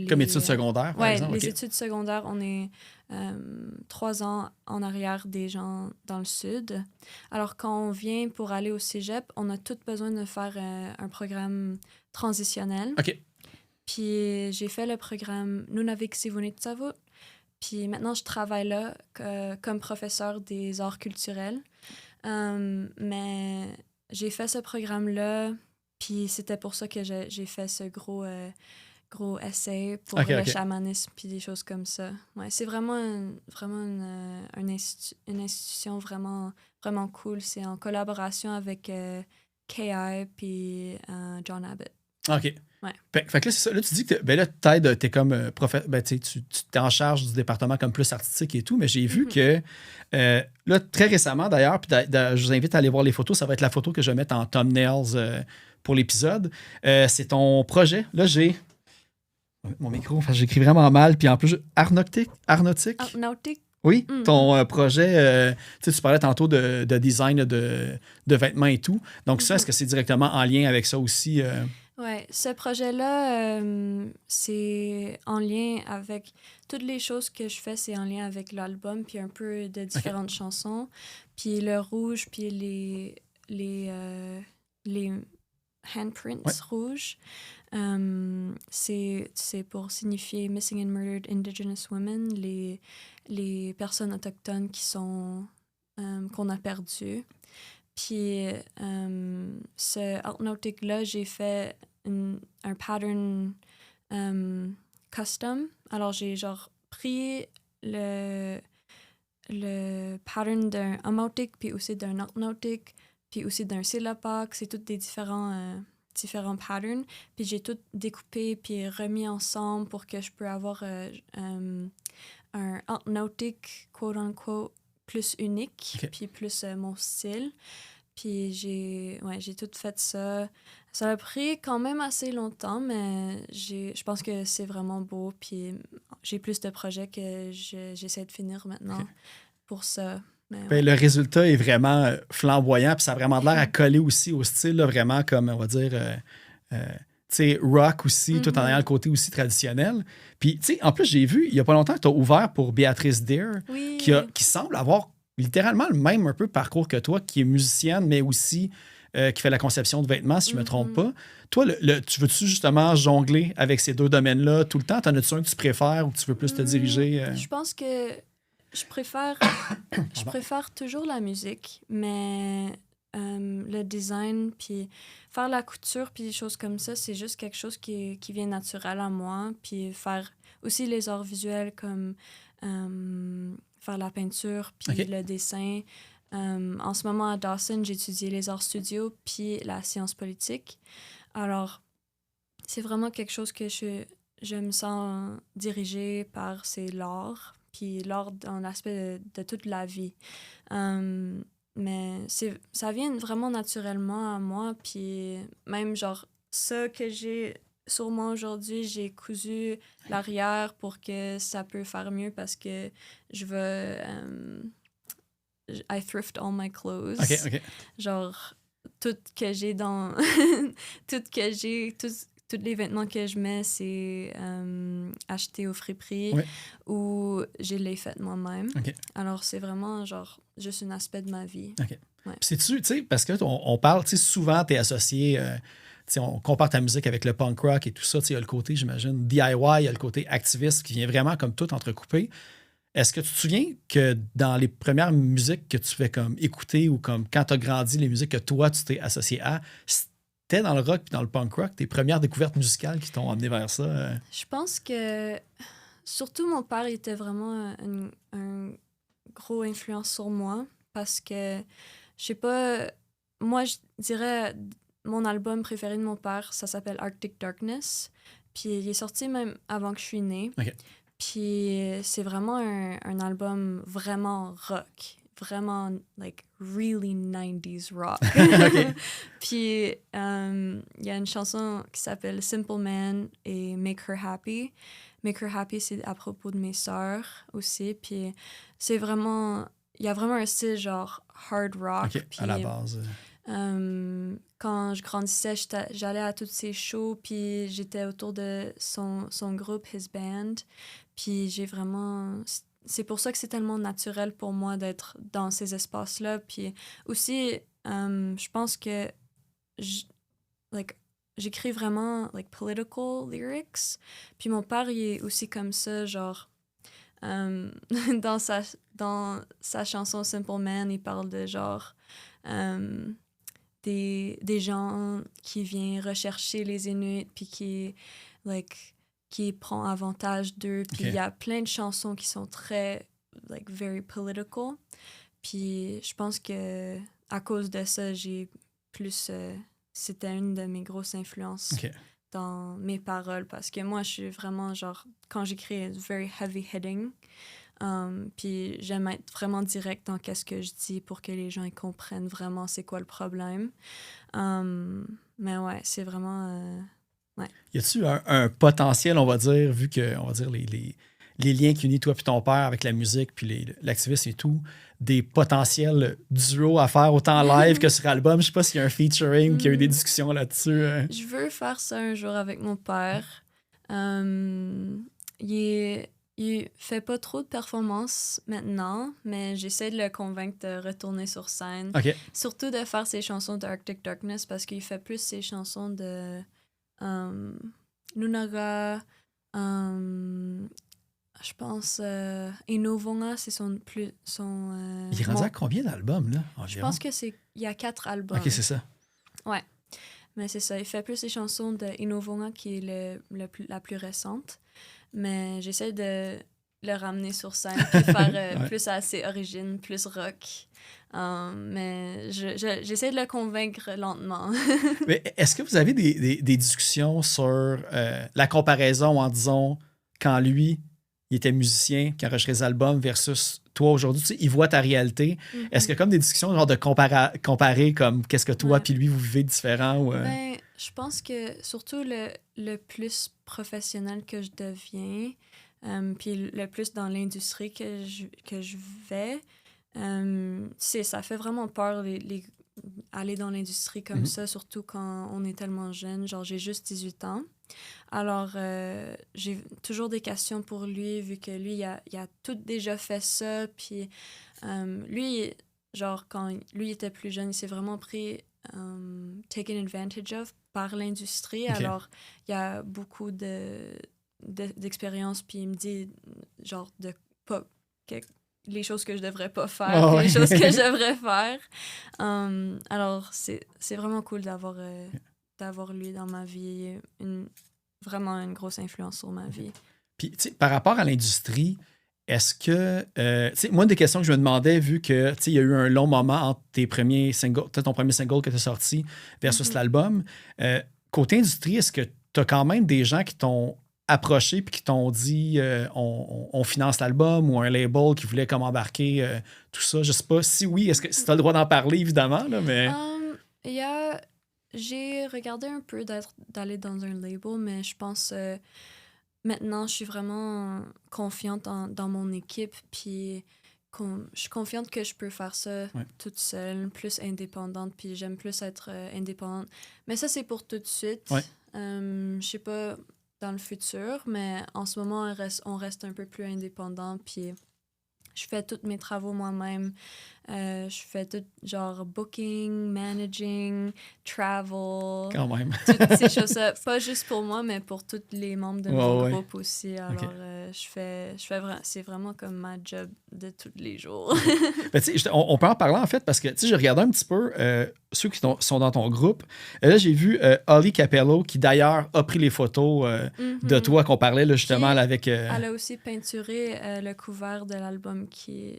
comme études secondaires, par exemple. Les études secondaires, on est 3 ans en arrière des gens dans le Sud. Alors, quand on vient pour aller au cégep, on a tous besoin de faire un programme transitionnel. OK. Puis, j'ai fait le programme Nunavik Sivunitsavut. Puis, maintenant, je travaille là comme professeur des arts culturels. Mais j'ai fait ce programme-là, puis c'était pour ça que j'ai fait ce gros essai pour le chamanisme puis des choses comme ça. Ouais, c'est vraiment une institution vraiment, vraiment cool. C'est en collaboration avec K.I. puis John Abbott. OK. Ouais. Fait que là, c'est ça. Là, tu dis que t'es comme tu t'es en charge du département comme plus artistique et tout, mais j'ai vu que là, très récemment d'ailleurs, puis je vous invite à aller voir les photos, ça va être la photo que je vais mettre en thumbnails pour l'épisode. C'est ton projet. Là, j'ai mon micro, j'écris vraiment mal, puis en plus, Arnautique? Oui, ton projet, tu parlais tantôt de design de vêtements et tout. Donc ça, est-ce que c'est directement en lien avec ça aussi? Oui, ce projet-là, c'est en lien avec... Toutes les choses que je fais, c'est en lien avec l'album, puis un peu de différentes chansons. Puis le rouge, puis les handprints rouges, c'est pour signifier Missing and Murdered Indigenous Women, les personnes autochtones qui sont qu'on a perdues. Puis ce Artnautic-là, j'ai fait un pattern custom. Alors, j'ai genre pris le pattern d'un Artnautic, puis aussi d'un Artnautic, puis aussi d'un Silapak. C'est tous des différents patterns. Puis j'ai tout découpé puis remis ensemble pour que je puisse avoir un Artnautic, quote-unquote, plus unique, puis plus mon style. Puis j'ai tout fait ça. Ça a pris quand même assez longtemps, mais je pense que c'est vraiment beau. Puis j'ai plus de projets que j'essaie de finir maintenant pour ça. Mais Ben, le résultat est vraiment flamboyant, puis ça a vraiment l'air à coller aussi au style, là, vraiment comme, on va dire, tu sais, rock aussi, tout en ayant le côté aussi traditionnel. Puis, tu sais, en plus, j'ai vu, il y a pas longtemps que tu as ouvert pour Béatrice Deer, oui. qui semble avoir littéralement le même un peu parcours que toi, qui est musicienne, mais aussi qui fait la conception de vêtements, si je ne me trompe pas. Toi, tu veux-tu justement jongler avec ces deux domaines-là tout le temps? T'en as-tu un que tu préfères ou que tu veux plus te diriger? Je pense que je préfère toujours la musique, mais le design, puis faire la couture, puis des choses comme ça, c'est juste quelque chose qui vient naturel à moi. Puis faire aussi les arts visuels comme faire la peinture, puis le dessin. En ce moment, à Dawson, j'étudie les arts studio puis la science politique. Alors, c'est vraiment quelque chose que je me sens dirigée par, c'est l'art, puis l'art dans l'aspect de toute la vie. Mais ça vient vraiment naturellement à moi, puis même genre ça que j'ai sur moi aujourd'hui, j'ai cousu l'arrière pour que ça peut faire mieux parce que je veux... I thrift all my clothes. OK. Genre, tout que j'ai dans... tous les vêtements que je mets, c'est acheté au friperie ou je les fait moi-même. OK. Alors, c'est vraiment, genre, juste un aspect de ma vie. OK. Ouais. C'est-tu, tu sais, parce que on parle, tu sais, souvent, tu es associé, tu sais, on compare ta musique avec le punk rock et tout ça, tu sais, il y a le côté, j'imagine, DIY, il y a le côté activiste qui vient vraiment comme tout entrecoupé. Est-ce que tu te souviens que dans les premières musiques que tu fais comme écouter ou comme quand tu as grandi, les musiques que toi, tu t'es associé à, c'était dans le rock puis dans le punk rock, tes premières découvertes musicales qui t'ont amené vers ça? Je pense que, surtout mon père était vraiment un gros influence sur moi parce que, je sais pas, moi, je dirais, mon album préféré de mon père, ça s'appelle Arctic Darkness. Puis il est sorti même avant que je suis née. OK. Puis c'est vraiment un album vraiment rock. Vraiment, like, really 90s rock. OK. Puis il y a une chanson qui s'appelle Simple Man et Make Her Happy. Make Her Happy, c'est à propos de mes sœurs aussi. Puis c'est vraiment... Il y a vraiment un style genre hard rock. OK, puis, à la base. Quand je grandissais, j'allais à tous ses shows, puis j'étais autour de son groupe, His Band. Puis j'ai vraiment... C'est pour ça que c'est tellement naturel pour moi d'être dans ces espaces-là. Puis aussi, je pense que j'écris vraiment political lyrics. Puis mon père, il est aussi comme ça, genre... dans sa chanson Simple Man, il parle de genre... des gens qui viennent rechercher les Inuits puis qui prend avantage d'eux. Puis il y a plein de chansons qui sont très, very political. Puis je pense que à cause de ça, j'ai plus... c'était une de mes grosses influences dans mes paroles parce que moi, je suis vraiment, genre, quand j'écris, it's very heavy-hitting. Puis j'aime être vraiment direct dans qu'est-ce que je dis pour que les gens ils comprennent vraiment c'est quoi le problème. Mais ouais, c'est vraiment... ouais. Y a-tu un potentiel, on va dire, vu que, on va dire, les liens qui unissent toi et ton père avec la musique puis l'activisme et tout, des potentiels duos à faire autant en live que sur album? Je sais pas s'il y a un featuring ou qu'il y a eu des discussions là-dessus. Je veux faire ça un jour avec mon père. Il fait pas trop de performances maintenant, mais j'essaie de le convaincre de retourner sur scène. OK. Surtout de faire ses chansons de Arctic Darkness parce qu'il fait plus ses chansons de Nunaga, je pense Inovonga, c'est son plus... Il est rendu à combien d'albums, là, environ? Je pense qu'il y a 4 albums. OK, c'est ça. Ouais. Mais c'est ça, il fait plus les chansons de Inovonga qui est la plus récente. Mais j'essaie de le ramener sur scène et faire plus à ses origines, plus rock. Mais j'essaie de le convaincre lentement. Mais est-ce que vous avez des discussions sur la comparaison en disant quand lui, il était musicien, qui enregistrait des albums versus toi aujourd'hui, tu sais, il voit ta réalité. Mm-hmm. Est-ce qu'il y a comme des discussions genre de comparer comme qu'est-ce que toi puis lui vous vivez différent? Ou, Ben, je pense que surtout le plus professionnel que je deviens, puis le plus dans l'industrie que je vais, ça fait vraiment peur aller dans l'industrie comme ça, surtout quand on est tellement jeune. Genre, j'ai juste 18 ans. Alors, j'ai toujours des questions pour lui, vu que lui, il a tout déjà fait ça. Puis, lui, genre, quand lui était plus jeune, il s'est vraiment pris taken advantage of par l'industrie. Okay. Alors, il y a beaucoup d'expérience, puis il me dit, genre, les choses que je devrais pas faire, les choses que je devrais faire. Alors, c'est vraiment cool d'avoir lui dans ma vie. Vraiment une grosse influence sur ma vie. Puis, tu sais, par rapport à l'industrie, est-ce que... tu sais, moi, une des questions que je me demandais, vu que, tu sais, il y a eu un long moment entre ton premier single que tu as sorti versus l'album, côté industrie, est-ce que tu as quand même des gens qui t'ont approché puis qui t'ont dit on finance l'album, ou un label qui voulait comme embarquer tout ça? Je sais pas. Si oui, est-ce que tu as le droit d'en parler, évidemment, là, mais... J'ai regardé un peu d'aller dans un label, mais je pense maintenant, je suis vraiment confiante dans mon équipe, puis je suis confiante que je peux faire ça toute seule, plus indépendante, puis j'aime plus être indépendante. Mais ça, c'est pour tout de suite. Je sais pas dans le futur, mais en ce moment, on reste un peu plus indépendant, puis je fais tous mes travaux moi-même. Je fais tout, genre, booking, managing, travel. Quand même. Toutes ces choses-là. Pas juste pour moi, mais pour tous les membres de mon groupe aussi. Alors, c'est vraiment comme ma job de tous les jours. Ben, on peut en parler, en fait, parce que j'ai regardé un petit peu ceux qui sont dans ton groupe. Là, j'ai vu Holly Capello, qui d'ailleurs a pris les photos de toi qu'on parlait là, justement avec... Elle a aussi peinturé le couvert de l'album qui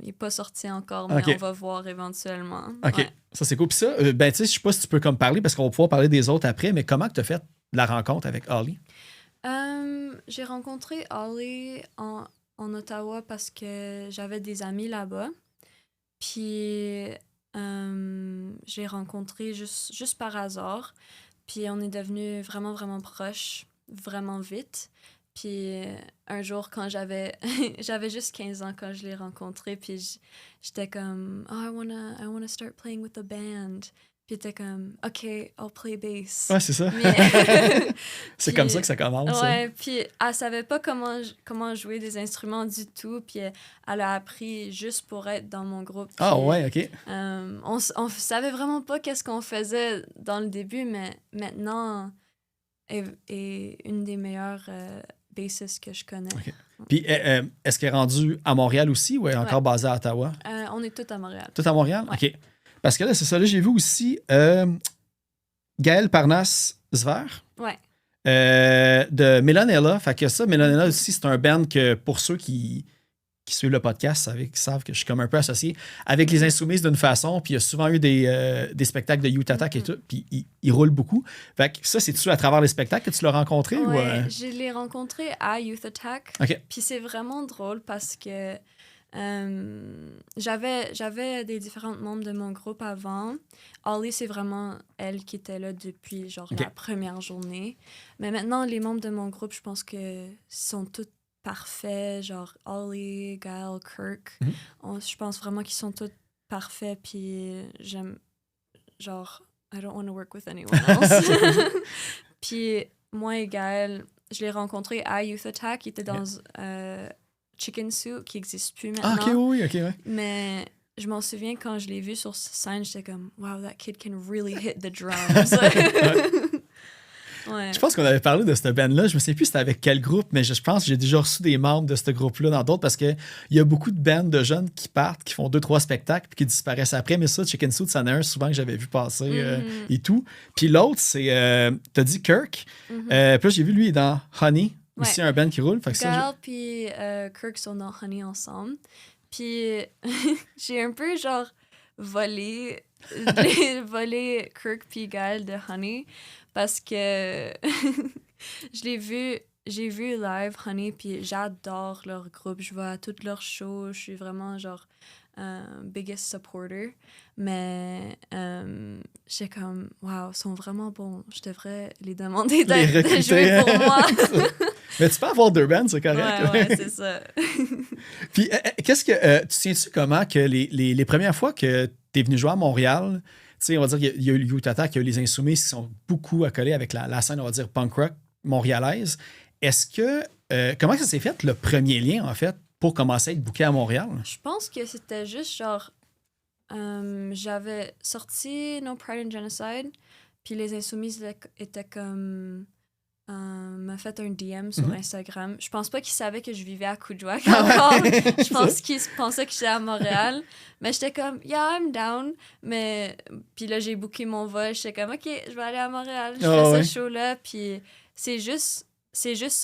n'est pas sorti encore, mais on va voir éventuellement. OK, ouais. Ça c'est cool. Puis ça, ben tu sais, je sais pas si tu peux comme parler, parce qu'on va pouvoir parler des autres après, mais comment tu as fait la rencontre avec Holly? J'ai rencontré Holly en Ottawa parce que j'avais des amis là-bas. Puis j'ai rencontré juste par hasard. Puis on est devenus vraiment, vraiment proches, vraiment vite. Puis un jour, quand j'avais juste 15 ans quand je l'ai rencontré, puis j'étais comme « Oh, I wanna start playing with the band ». Puis t'es comme « OK, I'll play bass ». Ouais, c'est ça. C'est comme ça que ça commence. Ouais, puis elle savait pas comment jouer des instruments du tout, puis elle a appris juste pour être dans mon groupe. Puis, ouais, OK. On savait vraiment pas qu'est-ce qu'on faisait dans le début, mais maintenant, elle est une des meilleures bassistes que je connais. Okay. Puis est-ce qu'elle est rendue à Montréal aussi, ou elle est encore basée à Ottawa? On est tous à Montréal. Tous à Montréal? Ouais. OK. Parce que là, c'est ça, là, j'ai vu aussi Gaël Parnasse-Zver. Ouais. De Melonella. Fait que ça, Melonella aussi, c'est un band que pour ceux qui suivent le podcast savent que je suis comme un peu associé avec les Insoumises d'une façon. Puis il y a souvent eu des spectacles de Youth Attack et tout. Puis ils roulent beaucoup. Fait que ça, c'est-tu à travers les spectacles que tu l'as rencontré? Ouais, je l'ai rencontré à Youth Attack. Okay. Puis c'est vraiment drôle parce que j'avais des différents membres de mon groupe avant. Holly, c'est vraiment elle qui était là depuis genre la première journée. Mais maintenant, les membres de mon groupe, je pense que sont tous parfaits. Genre Holly, Gail, Kirk. Je pense vraiment qu'ils sont tous parfaits. Puis j'aime... Genre, I don't want to work with anyone else. Puis moi et Gail, je l'ai rencontré à Youth Attack. Il était dans... Chicken Soup, qui n'existe plus maintenant. Ah, OK, oui, OK, ouais. Mais je m'en souviens, quand je l'ai vu sur scène, j'étais comme, wow, that kid can really hit the drums. Ouais. Je pense qu'on avait parlé de cette band-là. Je me sais plus c'était avec quel groupe, mais je pense que j'ai déjà reçu des membres de ce groupe-là dans d'autres, parce qu'il y a beaucoup de bands de jeunes qui partent, qui font 2-3 spectacles puis qui disparaissent après. Mais ça, Chicken Soup, c'en est un souvent que j'avais vu passer et tout. Puis l'autre, c'est, t'as dit Kirk. Puis là, j'ai vu, lui, il est dans Honey. Aussi un band qui roule. Gail puis Kirk sont dans Honey ensemble. Puis j'ai un peu genre volé Kirk puis Gail de Honey parce que j'ai vu live Honey puis j'adore leur groupe. Je vais à toutes leurs shows. Je suis vraiment genre biggest supporter. Mais j'étais comme wow, ils sont vraiment bons. Je devrais les demander de jouer pour moi. Mais tu peux avoir 2 bands, c'est correct. Ouais, c'est ça. Puis, qu'est-ce que. Tu te souviens-tu comment que les premières fois que tu es venu jouer à Montréal, tu sais, on va dire qu'il y a eu Youth Attack, il y a eu les Insoumis qui sont beaucoup accolés avec la scène, on va dire, punk rock montréalaise. Est-ce que. Comment ça s'est fait, le premier lien, en fait, pour commencer à être booké à Montréal? Je pense que c'était juste genre. J'avais sorti No Pride in Genocide, puis les Insoumis étaient comme. M'a fait un DM sur Instagram. Je pense pas qu'ils savaient que je vivais à Coudjouac encore. Je pense qu'ils pensaient que j'étais à Montréal. Mais j'étais comme, yeah, I'm down. Mais puis là, j'ai booké mon vol. J'étais comme, OK, je vais aller à Montréal. Je fais ce show-là. Puis c'est juste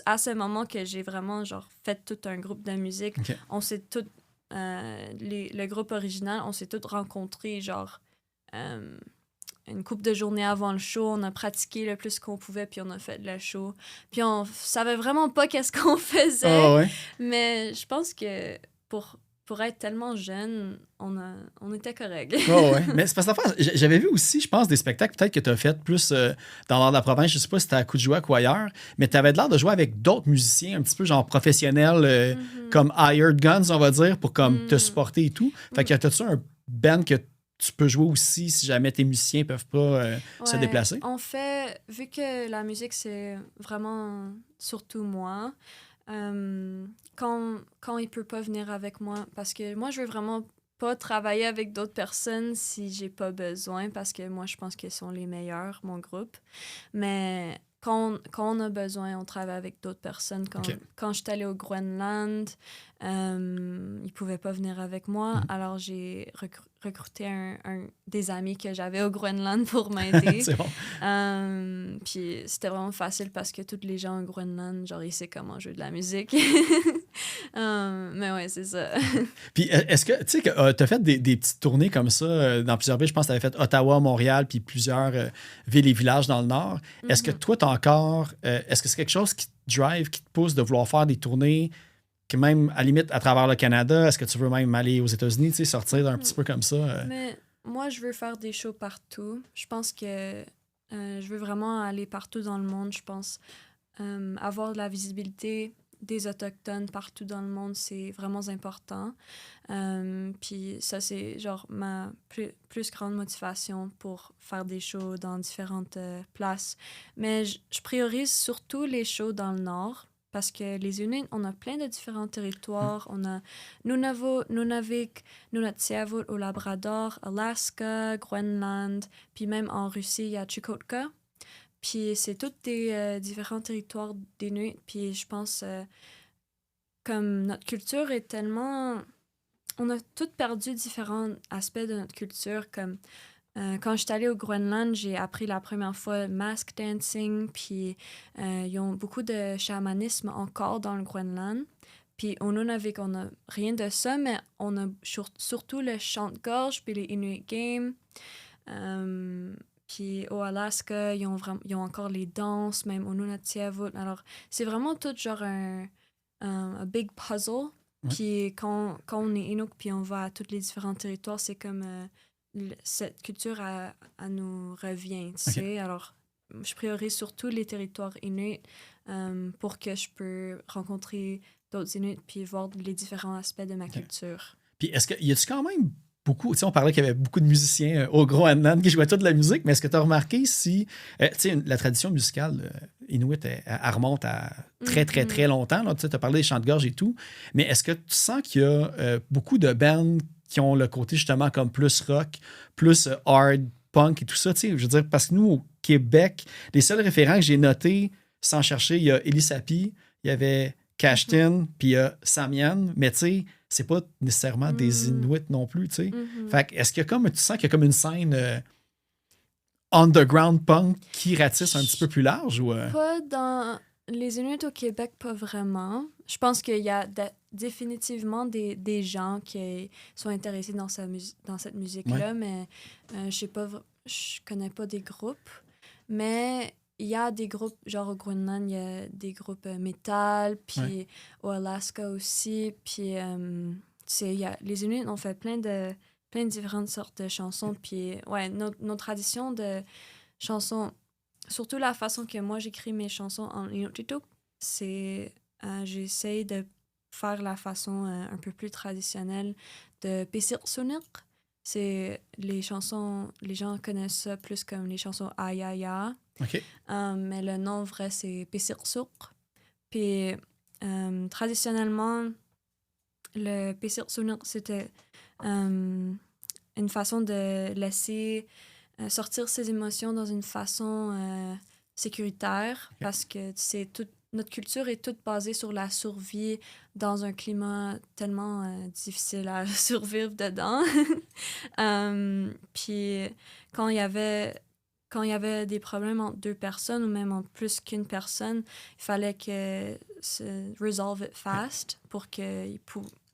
à ce moment que j'ai vraiment genre fait tout un groupe de musique. Okay. On s'est tous... le groupe original, on s'est tous rencontrés genre... une couple de journées avant le show, on a pratiqué le plus qu'on pouvait, puis on a fait le show. Puis on savait vraiment pas qu'est-ce qu'on faisait, mais je pense que pour être tellement jeune, on était correct. Mais c'est parce que j'avais vu aussi, je pense, des spectacles peut-être que tu as fait plus dans l'ordre de la province, je sais pas si c'était à Coudjouac ou ailleurs, mais tu avais l'air de jouer avec d'autres musiciens un petit peu genre professionnels, comme Hired Guns, on va dire, pour comme te supporter et tout. Fait que t'as-tu un band que tu peux jouer aussi si jamais tes musiciens ne peuvent pas se déplacer? En fait, vu que la musique, c'est vraiment surtout moi, quand il peut pas venir avec moi, parce que moi, je veux vraiment pas travailler avec d'autres personnes si j'ai pas besoin, parce que moi, je pense qu'ils sont les meilleurs, mon groupe. Mais quand on a besoin, on travaille avec d'autres personnes. Quand je suis allée au Groenland, ils pouvaient pas venir avec moi, alors j'ai recruté des amis que j'avais au Groenland pour m'aider. C'est bon. Puis c'était vraiment facile parce que tous les gens au Groenland, genre, ils savent comment jouer de la musique. Mais ouais, c'est ça. Puis est-ce que, tu sais, tu as fait des petites tournées comme ça dans plusieurs villes? Je pense que tu avais fait Ottawa, Montréal, puis plusieurs villes et villages dans le Nord. Est-ce que toi, tu as encore... est-ce que c'est quelque chose qui te drive, qui te pousse de vouloir faire des tournées, que même, à la limite, à travers le Canada? Est-ce que tu veux même aller aux États-Unis, tu sais, sortir un petit peu comme ça? Mais moi, je veux faire des shows partout. Je pense que je veux vraiment aller partout dans le monde. Je pense avoir de la visibilité des Autochtones partout dans le monde, c'est vraiment important. Puis ça, c'est genre ma plus grande motivation pour faire des shows dans différentes places. Mais je priorise surtout les shows dans le Nord. Parce que les Inuits, on a plein de différents territoires. On a Nunavik, Nunatsiavut au Labrador, Alaska, Groenland, puis même en Russie, il y a Chukotka. Puis c'est tous des différents territoires d'Inuits. Puis je pense, comme notre culture est tellement... On a tous perdu différents aspects de notre culture, comme... quand je suis allée au Groenland, j'ai appris la première fois mask dancing, puis ils ont beaucoup de chamanisme encore dans le Groenland. Puis au Nunavik, on n'a rien de ça, mais on a surtout le chant de gorge, puis les Inuit Games. Puis au Alaska, ils ont encore les danses, même au Nunatsiavut. Alors, c'est vraiment tout genre un big puzzle. Puis quand on est Inuk, puis on va à tous les différents territoires, c'est comme... cette culture, elle nous revient, tu sais. Alors, je priorise surtout les territoires Inuits pour que je peux rencontrer d'autres Inuits puis voir les différents aspects de ma culture. Puis, y a-tu quand même beaucoup... Tu sais, on parlait qu'il y avait beaucoup de musiciens au Groenland qui jouaient toute de la musique, mais est-ce que tu as remarqué si... tu sais, la tradition musicale Inuit, elle remonte à très, très, très longtemps. Tu as parlé des chants de gorge et tout, mais est-ce que tu sens qu'il y a beaucoup de bands qui ont le côté justement comme plus rock, plus hard, punk et tout ça, tu sais, je veux dire, parce que nous, au Québec, les seuls référents que j'ai notés, sans chercher, il y a Elie Sapi, il y avait Kashtin, puis il y a Samian, mais tu sais, c'est pas nécessairement des Inuits non plus, tu sais. Fait que, est-ce qu'il y a comme, tu sens qu'il y a comme une scène underground punk qui ratisse un petit peu plus large? Ou, Pas dans... Les Inuits au Québec, pas vraiment. Je pense qu'il y a définitivement des gens qui sont intéressés dans cette musique-là, mais je connais pas des groupes. Mais il y a des groupes, genre au Groenland, il y a des groupes métal, puis au Alaska aussi. Puis les Inuits ont fait plein de différentes sortes de chansons. Puis ouais, nos traditions de chansons... Surtout la façon que moi j'écris mes chansons en Inuktitut, j'essaie de faire la façon un peu plus traditionnelle de Pesir Sunir. C'est les chansons, les gens connaissent ça plus comme les chansons Ayaya. OK. Mais le nom vrai, c'est Pesir Sur. Puis traditionnellement, le Pesir Sunir, c'était une façon de laisser sortir ses émotions dans une façon sécuritaire parce que notre culture est toute basée sur la survie dans un climat tellement difficile à survivre dedans. Puis quand il y avait des problèmes entre deux personnes ou même entre plus qu'une personne, il fallait que resolve it fast pour qu'ils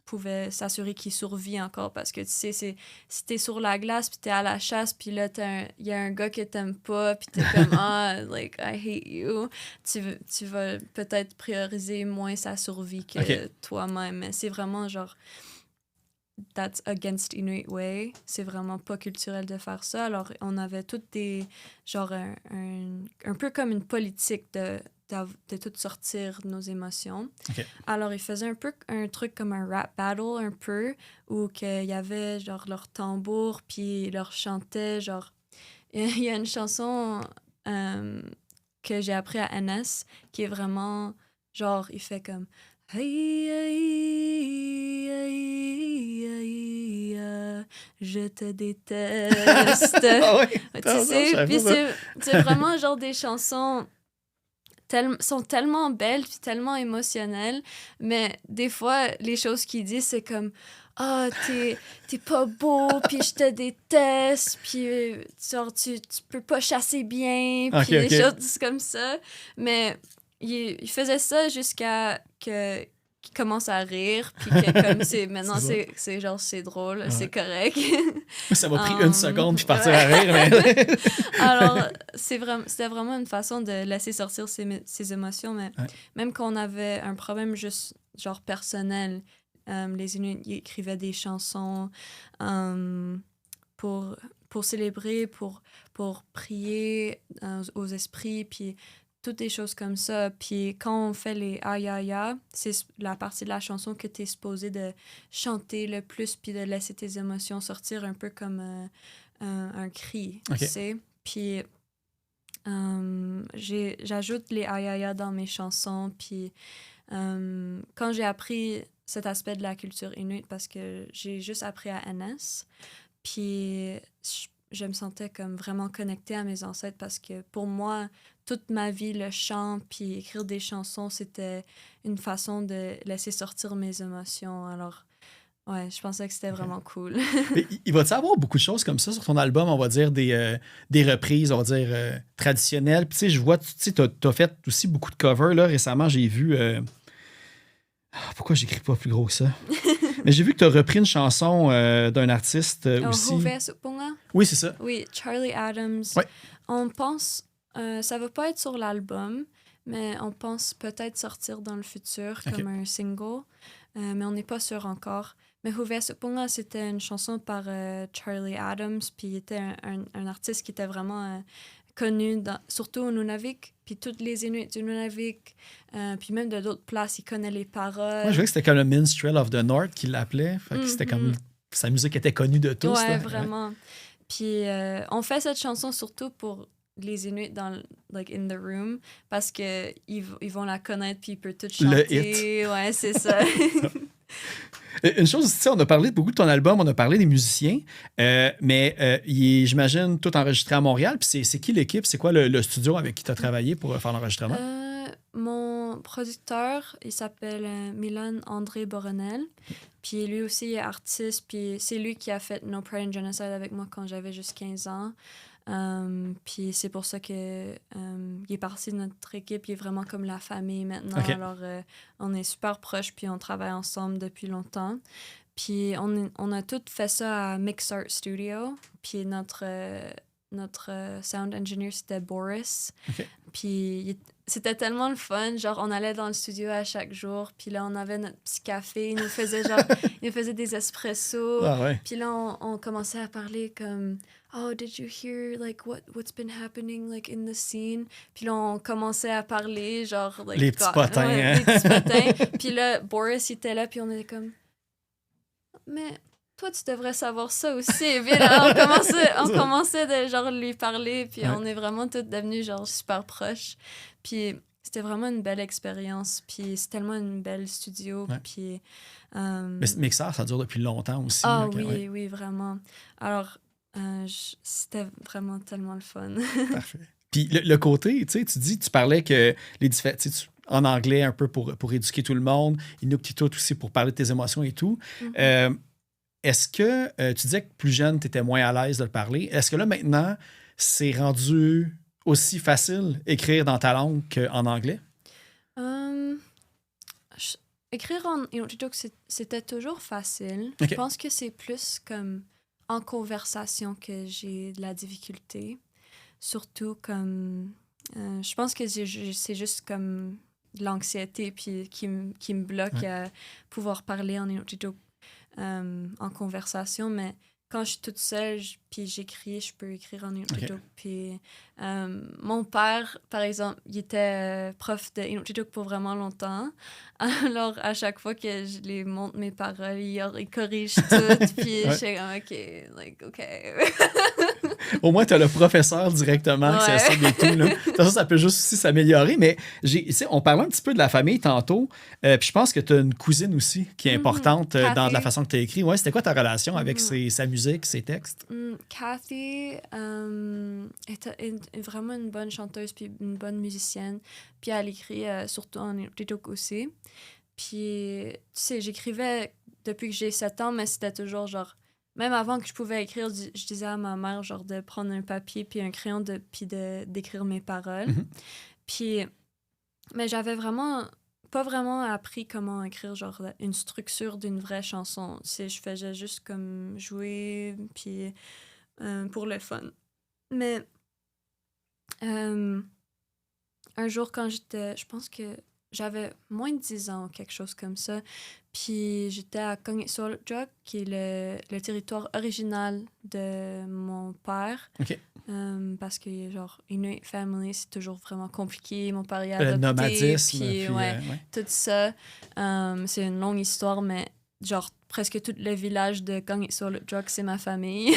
pouvaient s'assurer qu'il survit encore parce que tu sais, si t'es sur la glace puis t'es à la chasse puis là il y a un gars que t'aimes pas puis t'es comme like I hate you, tu vas peut-être prioriser moins sa survie que toi-même. Mais c'est vraiment genre that's against Inuit way. C'est vraiment pas culturel de faire ça. Alors on avait toutes des genre un peu comme une politique de tout sortir nos émotions. Okay. Alors, ils faisaient un peu un truc comme un rap battle, un peu, où qu'il y avait, genre, leur tambour, puis ils leur chantaient, genre... Il y a une chanson que j'ai appris à NS, qui est vraiment, genre, il fait comme... Je te déteste. Ah ouais? Tu sais, puis c'est vraiment genre des chansons... sont tellement belles puis tellement émotionnelles, mais des fois, les choses qu'il dit, c'est comme « Ah, t'es pas beau, puis je te déteste, puis genre, tu peux pas chasser bien, puis des choses comme ça. » Mais il faisait ça jusqu'à qu'il commence à rire, puis que comme maintenant, c'est genre, c'est drôle, c'est correct. Ça m'a pris une seconde, puis partir à rire. Mais... Alors, c'était vraiment une façon de laisser sortir ses émotions, mais même quand on avait un problème juste, genre, personnel, les Inuits ils écrivaient des chansons pour célébrer, pour prier aux esprits, puis toutes des choses comme ça. Puis quand on fait les ayaya, c'est la partie de la chanson que tu es supposé de chanter le plus puis de laisser tes émotions sortir un peu comme un cri, tu sais. Puis j'ajoute les ayaya dans mes chansons. Puis quand j'ai appris cet aspect de la culture inuit, parce que j'ai juste appris à NS, puis je me sentais comme vraiment connectée à mes ancêtres parce que pour moi, toute ma vie, le chant puis écrire des chansons, c'était une façon de laisser sortir mes émotions. Alors, ouais, je pensais que c'était vraiment cool. Mais il va-tu avoir beaucoup de choses comme ça sur ton album, on va dire, des reprises, on va dire, traditionnelles? Puis tu sais, je vois, tu sais, t'as fait aussi beaucoup de covers, là. Récemment, j'ai vu... Pourquoi j'écris pas plus gros que ça? Mais j'ai vu que tu as repris une chanson d'un artiste aussi. Oui, c'est ça. Oui, Charlie Adams. Ouais. On pense... ça va pas être sur l'album, mais on pense peut-être sortir dans le futur comme un single. Mais on n'est pas sûr encore. Mais Huve Supunga, c'était une chanson par Charlie Adams, puis il était un artiste qui était vraiment... connu, surtout au Nunavik, puis toutes les Inuits du Nunavik, puis même de d'autres places, il connaît les paroles. Moi, je vois que c'était comme le Minstrel of the North qu'il l'appelait. Fait que c'était comme... Sa musique était connue de tous. Ouais, là. vraiment. Ouais. Puis on fait cette chanson surtout pour les Inuits dans like in the room, parce que ils vont la connaître, puis ils peuvent tout chanter. Le hit. Ouais, c'est ça. Une chose, tu sais, on a parlé beaucoup de ton album, on a parlé des musiciens, mais il est, j'imagine, tout enregistré à Montréal. Puis c'est qui l'équipe? C'est quoi le studio avec qui tu as travaillé pour faire l'enregistrement? Mon producteur, il s'appelle Milan André Boronel. Puis lui aussi, il est artiste. Puis c'est lui qui a fait No Pride in Genocide avec moi quand j'avais juste 15 ans. Puis c'est pour ça que il est parti de notre équipe. Il est vraiment comme la famille maintenant. Okay. Alors, on est super proches, puis on travaille ensemble depuis longtemps. Puis on a tout fait ça à Mix Art Studio. Puis notre sound engineer, c'était Boris. OK. Puis c'était tellement le fun. Genre, on allait dans le studio à chaque jour. Puis là, on avait notre petit café. Il nous faisait il nous faisait des espressos. Ah ouais. Puis là, on commençait à parler comme « Oh, did you hear, like, what's been happening, like, in the scene? » Puis là, on commençait à parler, genre... Like, Les petits potins. Ouais, Hein? les petits potins. Puis là, Boris, il était là, puis on était comme « Mais... toi, tu devrais savoir ça aussi. » Et puis là, on commençait de genre lui parler, puis on est vraiment tous devenus genre super proches. Puis c'était vraiment une belle expérience, puis c'est tellement une belle studio. Puis, Mais Mixer, ça dure depuis longtemps aussi. Ah donc, oui, vraiment. Alors, c'était vraiment tellement le fun. Parfait. Puis le côté, tu sais, tu parlais que les différents... en anglais un peu pour éduquer tout le monde, Inuktitut aussi pour parler de tes émotions et tout. Mm-hmm. Est-ce que tu disais que plus jeune, tu étais moins à l'aise de le parler? Est-ce que là, maintenant, c'est rendu aussi facile écrire dans ta langue qu'en anglais? Écrire en Inuktitut, c'était toujours facile. Okay. Je pense que c'est plus comme en conversation que j'ai de la difficulté. Surtout comme... je pense que c'est juste comme de l'anxiété puis qui me bloque à pouvoir parler en Inuktitut. En conversation, mais quand je suis toute seule puis j'écris, je peux écrire en Inuktitut. Puis mon père, par exemple, il était prof de Inuktitut pour vraiment longtemps. Alors, à chaque fois que je lui montre mes paroles, il corrige tout. Puis je suis comme, OK. Au moins, tu as le professeur directement qui s'assure et tout. Là. De toute façon, ça peut juste aussi s'améliorer. Mais on parlait un petit peu de la famille tantôt. Puis je pense que tu as une cousine aussi qui est importante dans la façon que tu as écrit. Ouais, c'était quoi ta relation avec sa musique, ses textes? Cathy est vraiment une bonne chanteuse puis une bonne musicienne. Puis elle écrit surtout en Inuktitut aussi. Puis, tu sais, j'écrivais depuis que j'ai 7 ans, mais c'était toujours genre... Même avant que je pouvais écrire, je disais à ma mère genre de prendre un papier puis un crayon puis d'écrire mes paroles. Mm-hmm. Puis, mais j'avais pas vraiment appris comment écrire genre une structure d'une vraie chanson. Je faisais juste comme jouer puis pour le fun. Mais un jour quand je pense que j'avais moins de 10 ans ou quelque chose comme ça. Puis j'étais à Kangitsuolutjuk, qui est le territoire original de mon père. OK. Parce que, genre, Inuit family, c'est toujours vraiment compliqué. Mon père est adopté. Le nomadisme. Puis, tout ça. C'est une longue histoire, mais genre, presque tout le village de Kangitsuolutjuk, c'est ma famille.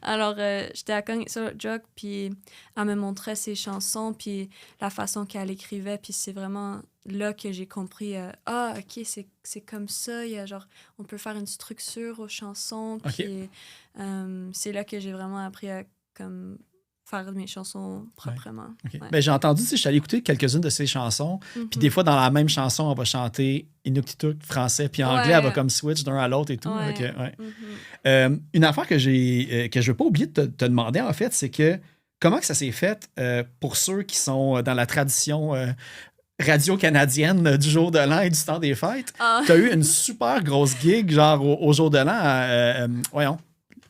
Alors, j'étais à Kangitsuolutjuk, puis elle me montrait ses chansons, puis la façon qu'elle écrivait, puis c'est vraiment là que j'ai compris, OK, c'est comme ça, il y a genre, on peut faire une structure aux chansons, puis c'est là que j'ai vraiment appris à comme faire mes chansons proprement. Okay. Ben, j'ai entendu, je suis allé écouter quelques-unes de ses chansons, puis des fois, dans la même chanson, on va chanter Inuktitut, français, puis anglais, elle va comme switch d'un à l'autre et tout. Une affaire que je veux pas oublier de te demander, en fait, c'est que comment que ça s'est fait pour ceux qui sont dans la tradition radio canadienne du jour de l'an et du temps des fêtes? Tu as eu une super grosse gig, genre au jour de l'an,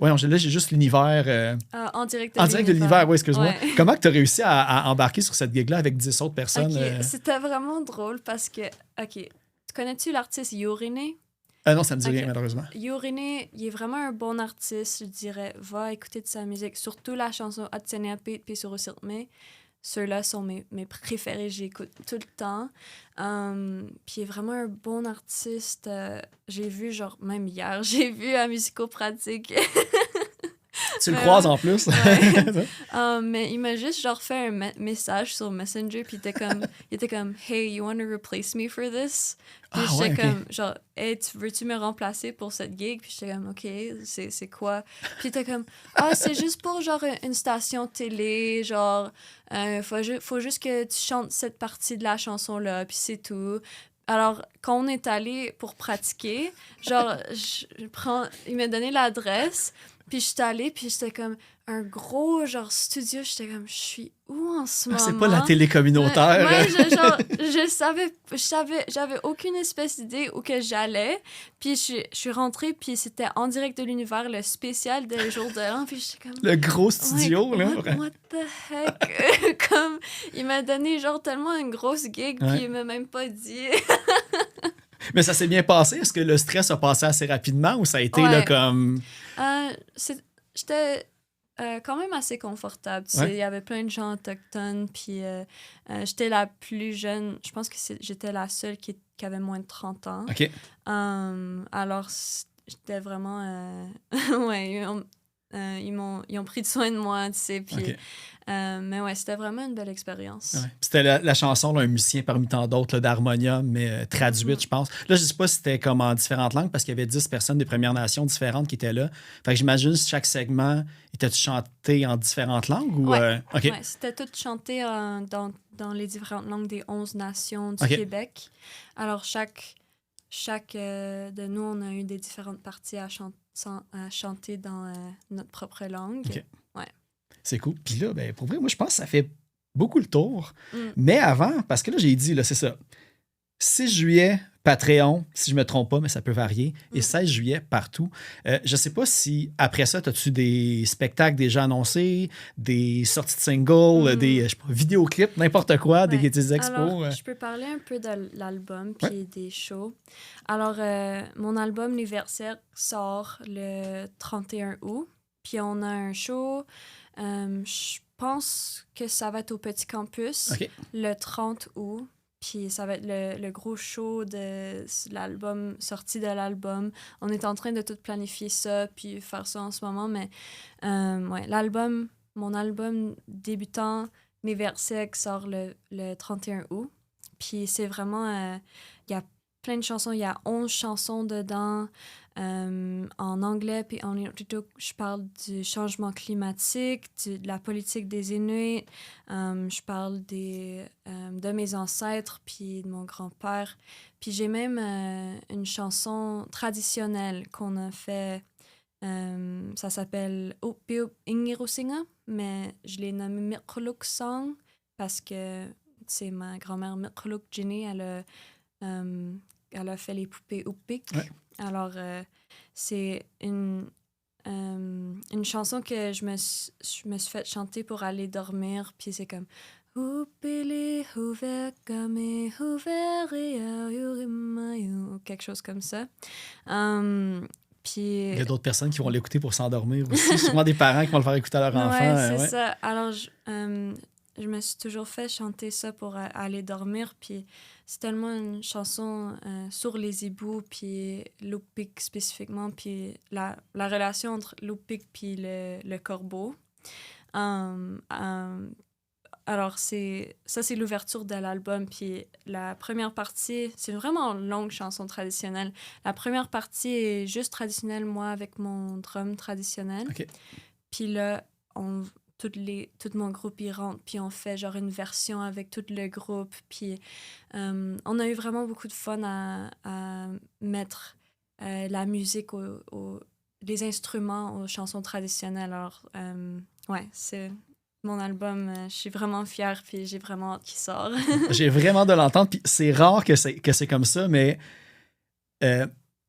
là, j'ai juste l'univers. En direct de l'univers, oui, excuse-moi. Ouais. Comment tu as réussi à embarquer sur cette gig-là avec 10 autres personnes? C'était vraiment drôle parce que, tu connais-tu l'artiste Yorine? Non, ça ne me dit rien, malheureusement. Yorine, il est vraiment un bon artiste, je dirais. Va écouter de sa musique, surtout la chanson Atseniapit puis Surusirme. Ceux-là sont mes préférés, j'écoute tout le temps. Puis il est vraiment un bon artiste. J'ai vu, genre, même hier, j'ai vu à Musico Pratique. Tu le croises en plus. Mais il m'a juste genre fait un message sur Messenger, puis il était comme Hey, you want to replace me for this? Puis j'étais comme genre Hey, veux-tu me remplacer pour cette gig? Puis j'étais comme OK, c'est quoi? Puis il était comme c'est juste pour genre une station télé, genre faut juste que tu chantes cette partie de la chanson là, puis c'est tout. Alors, quand on est allé pour pratiquer, genre, il m'a donné l'adresse, puis je suis allée, puis j'étais comme, un gros genre studio. J'étais comme, je suis où en ce moment? C'est pas la télé communautaire. Ouais, j'avais aucune espèce d'idée où que j'allais. Puis je suis rentrée, puis c'était en direct de l'univers, le spécial des Jours de l'an. Puis j'étais comme... Le gros studio, là. What the heck? Comme, il m'a donné genre tellement une grosse gig, puis il m'a même pas dit... Mais ça s'est bien passé? Est-ce que le stress a passé assez rapidement ou ça a été là comme... J'étais quand même assez confortable. Tu sais, il y avait plein de gens autochtones, puis j'étais la plus jeune. Je pense que j'étais la seule qui avait moins de 30 ans. OK. Alors, j'étais vraiment... ils ont pris soin de moi, tu sais, puis... mais ouais, c'était vraiment une belle expérience. Ouais. C'était la chanson d'un musicien parmi tant d'autres d'Harmonium, mais traduite, je pense. Là, je ne sais pas si c'était comme en différentes langues, parce qu'il y avait 10 personnes des Premières Nations différentes qui étaient là. Fait que j'imagine que chaque segment était chanté en différentes langues? Ou, ouais, OK. C'était tout chanté dans les différentes langues des 11 nations du Québec. Alors, chaque de nous, on a eu des différentes parties à chanter dans notre propre langue. OK. Ouais. C'est cool. Puis là, ben, pour vrai, moi, je pense que ça fait beaucoup le tour. Mais avant, parce que là, j'ai dit, là, c'est ça. 6 juillet, Patreon, si je ne me trompe pas, mais ça peut varier. Et 16 juillet, partout. Je ne sais pas si, après ça, as-tu des spectacles déjà annoncés, des sorties de singles, des je sais pas, vidéoclips, n'importe quoi, des expos. Alors, je peux parler un peu de l'album puis des shows. Alors, mon album Les Versets sort le 31 août. Puis on a un show... je pense que ça va être au Petit Campus le 30 août. Puis ça va être le gros show de l'album, sortie de l'album. On est en train de tout planifier ça, puis faire ça en ce moment. Mais mon album débutant, Mes Versets, sort le 31 août. Puis c'est vraiment... Il y a plein de chansons. Il y a 11 chansons dedans. En anglais, puis en plutôt, je parle du changement climatique, de la politique des Inuits, je parle de mes ancêtres, puis de mon grand-père. Puis j'ai même une chanson traditionnelle qu'on a fait, ça s'appelle Uppiup Ingirusinga, mais je l'ai nommé Mikroluk Song parce que c'est ma grand-mère Mikroluk Ginny, elle a fait les poupées Uppik. Ouais. Alors, c'est une chanson que je me suis fait chanter pour aller dormir. Puis c'est comme... quelque chose comme ça. Puis... Il y a d'autres personnes qui vont l'écouter pour s'endormir aussi. Souvent des parents qui vont le faire écouter à leur enfant. Ouais, c'est ça. Alors, je me suis toujours fait chanter ça pour aller dormir. Puis c'est tellement une chanson sur les hiboux, puis l'Upik spécifiquement, puis la relation entre l'Upik puis le corbeau. Alors, ça, c'est l'ouverture de l'album. Puis la première partie, c'est une vraiment longue chanson traditionnelle. La première partie est juste traditionnelle, moi, avec mon drum traditionnel. Okay. Puis là, tout mon groupe y rentre, puis on fait genre une version avec tout le groupe. Puis on a eu vraiment beaucoup de fun à mettre la musique, les instruments aux chansons traditionnelles. Alors, c'est mon album. Je suis vraiment fière, puis j'ai vraiment hâte qu'il sorte. J'ai vraiment de l'entendre, puis c'est rare que c'est comme ça, mais...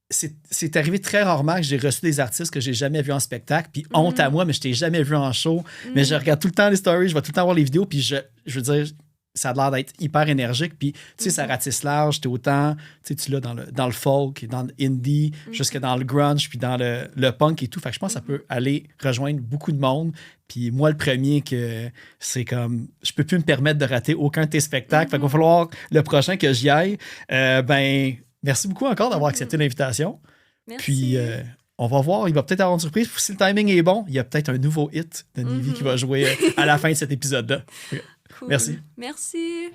C'est arrivé très rarement que j'ai reçu des artistes que j'ai jamais vus en spectacle, puis honte à moi, mais je t'ai jamais vu en show. Mais je regarde tout le temps les stories, je vais tout le temps voir les vidéos, puis je veux dire, ça a l'air d'être hyper énergique, puis tu sais, ça ratisse large, t'es autant, tu l'as dans le folk, dans l'indie, jusque dans le grunge, puis dans le punk et tout. Fait que je pense que ça peut aller rejoindre beaucoup de monde. Puis moi, le premier, que c'est comme, je peux plus me permettre de rater aucun de tes spectacles. Fait qu'il va falloir le prochain que j'y aille. Merci beaucoup encore d'avoir accepté l'invitation. Merci. Puis, on va voir. Il va peut-être avoir une surprise. Si le timing est bon, il y a peut-être un nouveau hit de Nivy qui va jouer à la fin de cet épisode-là. Cool. Merci. Merci.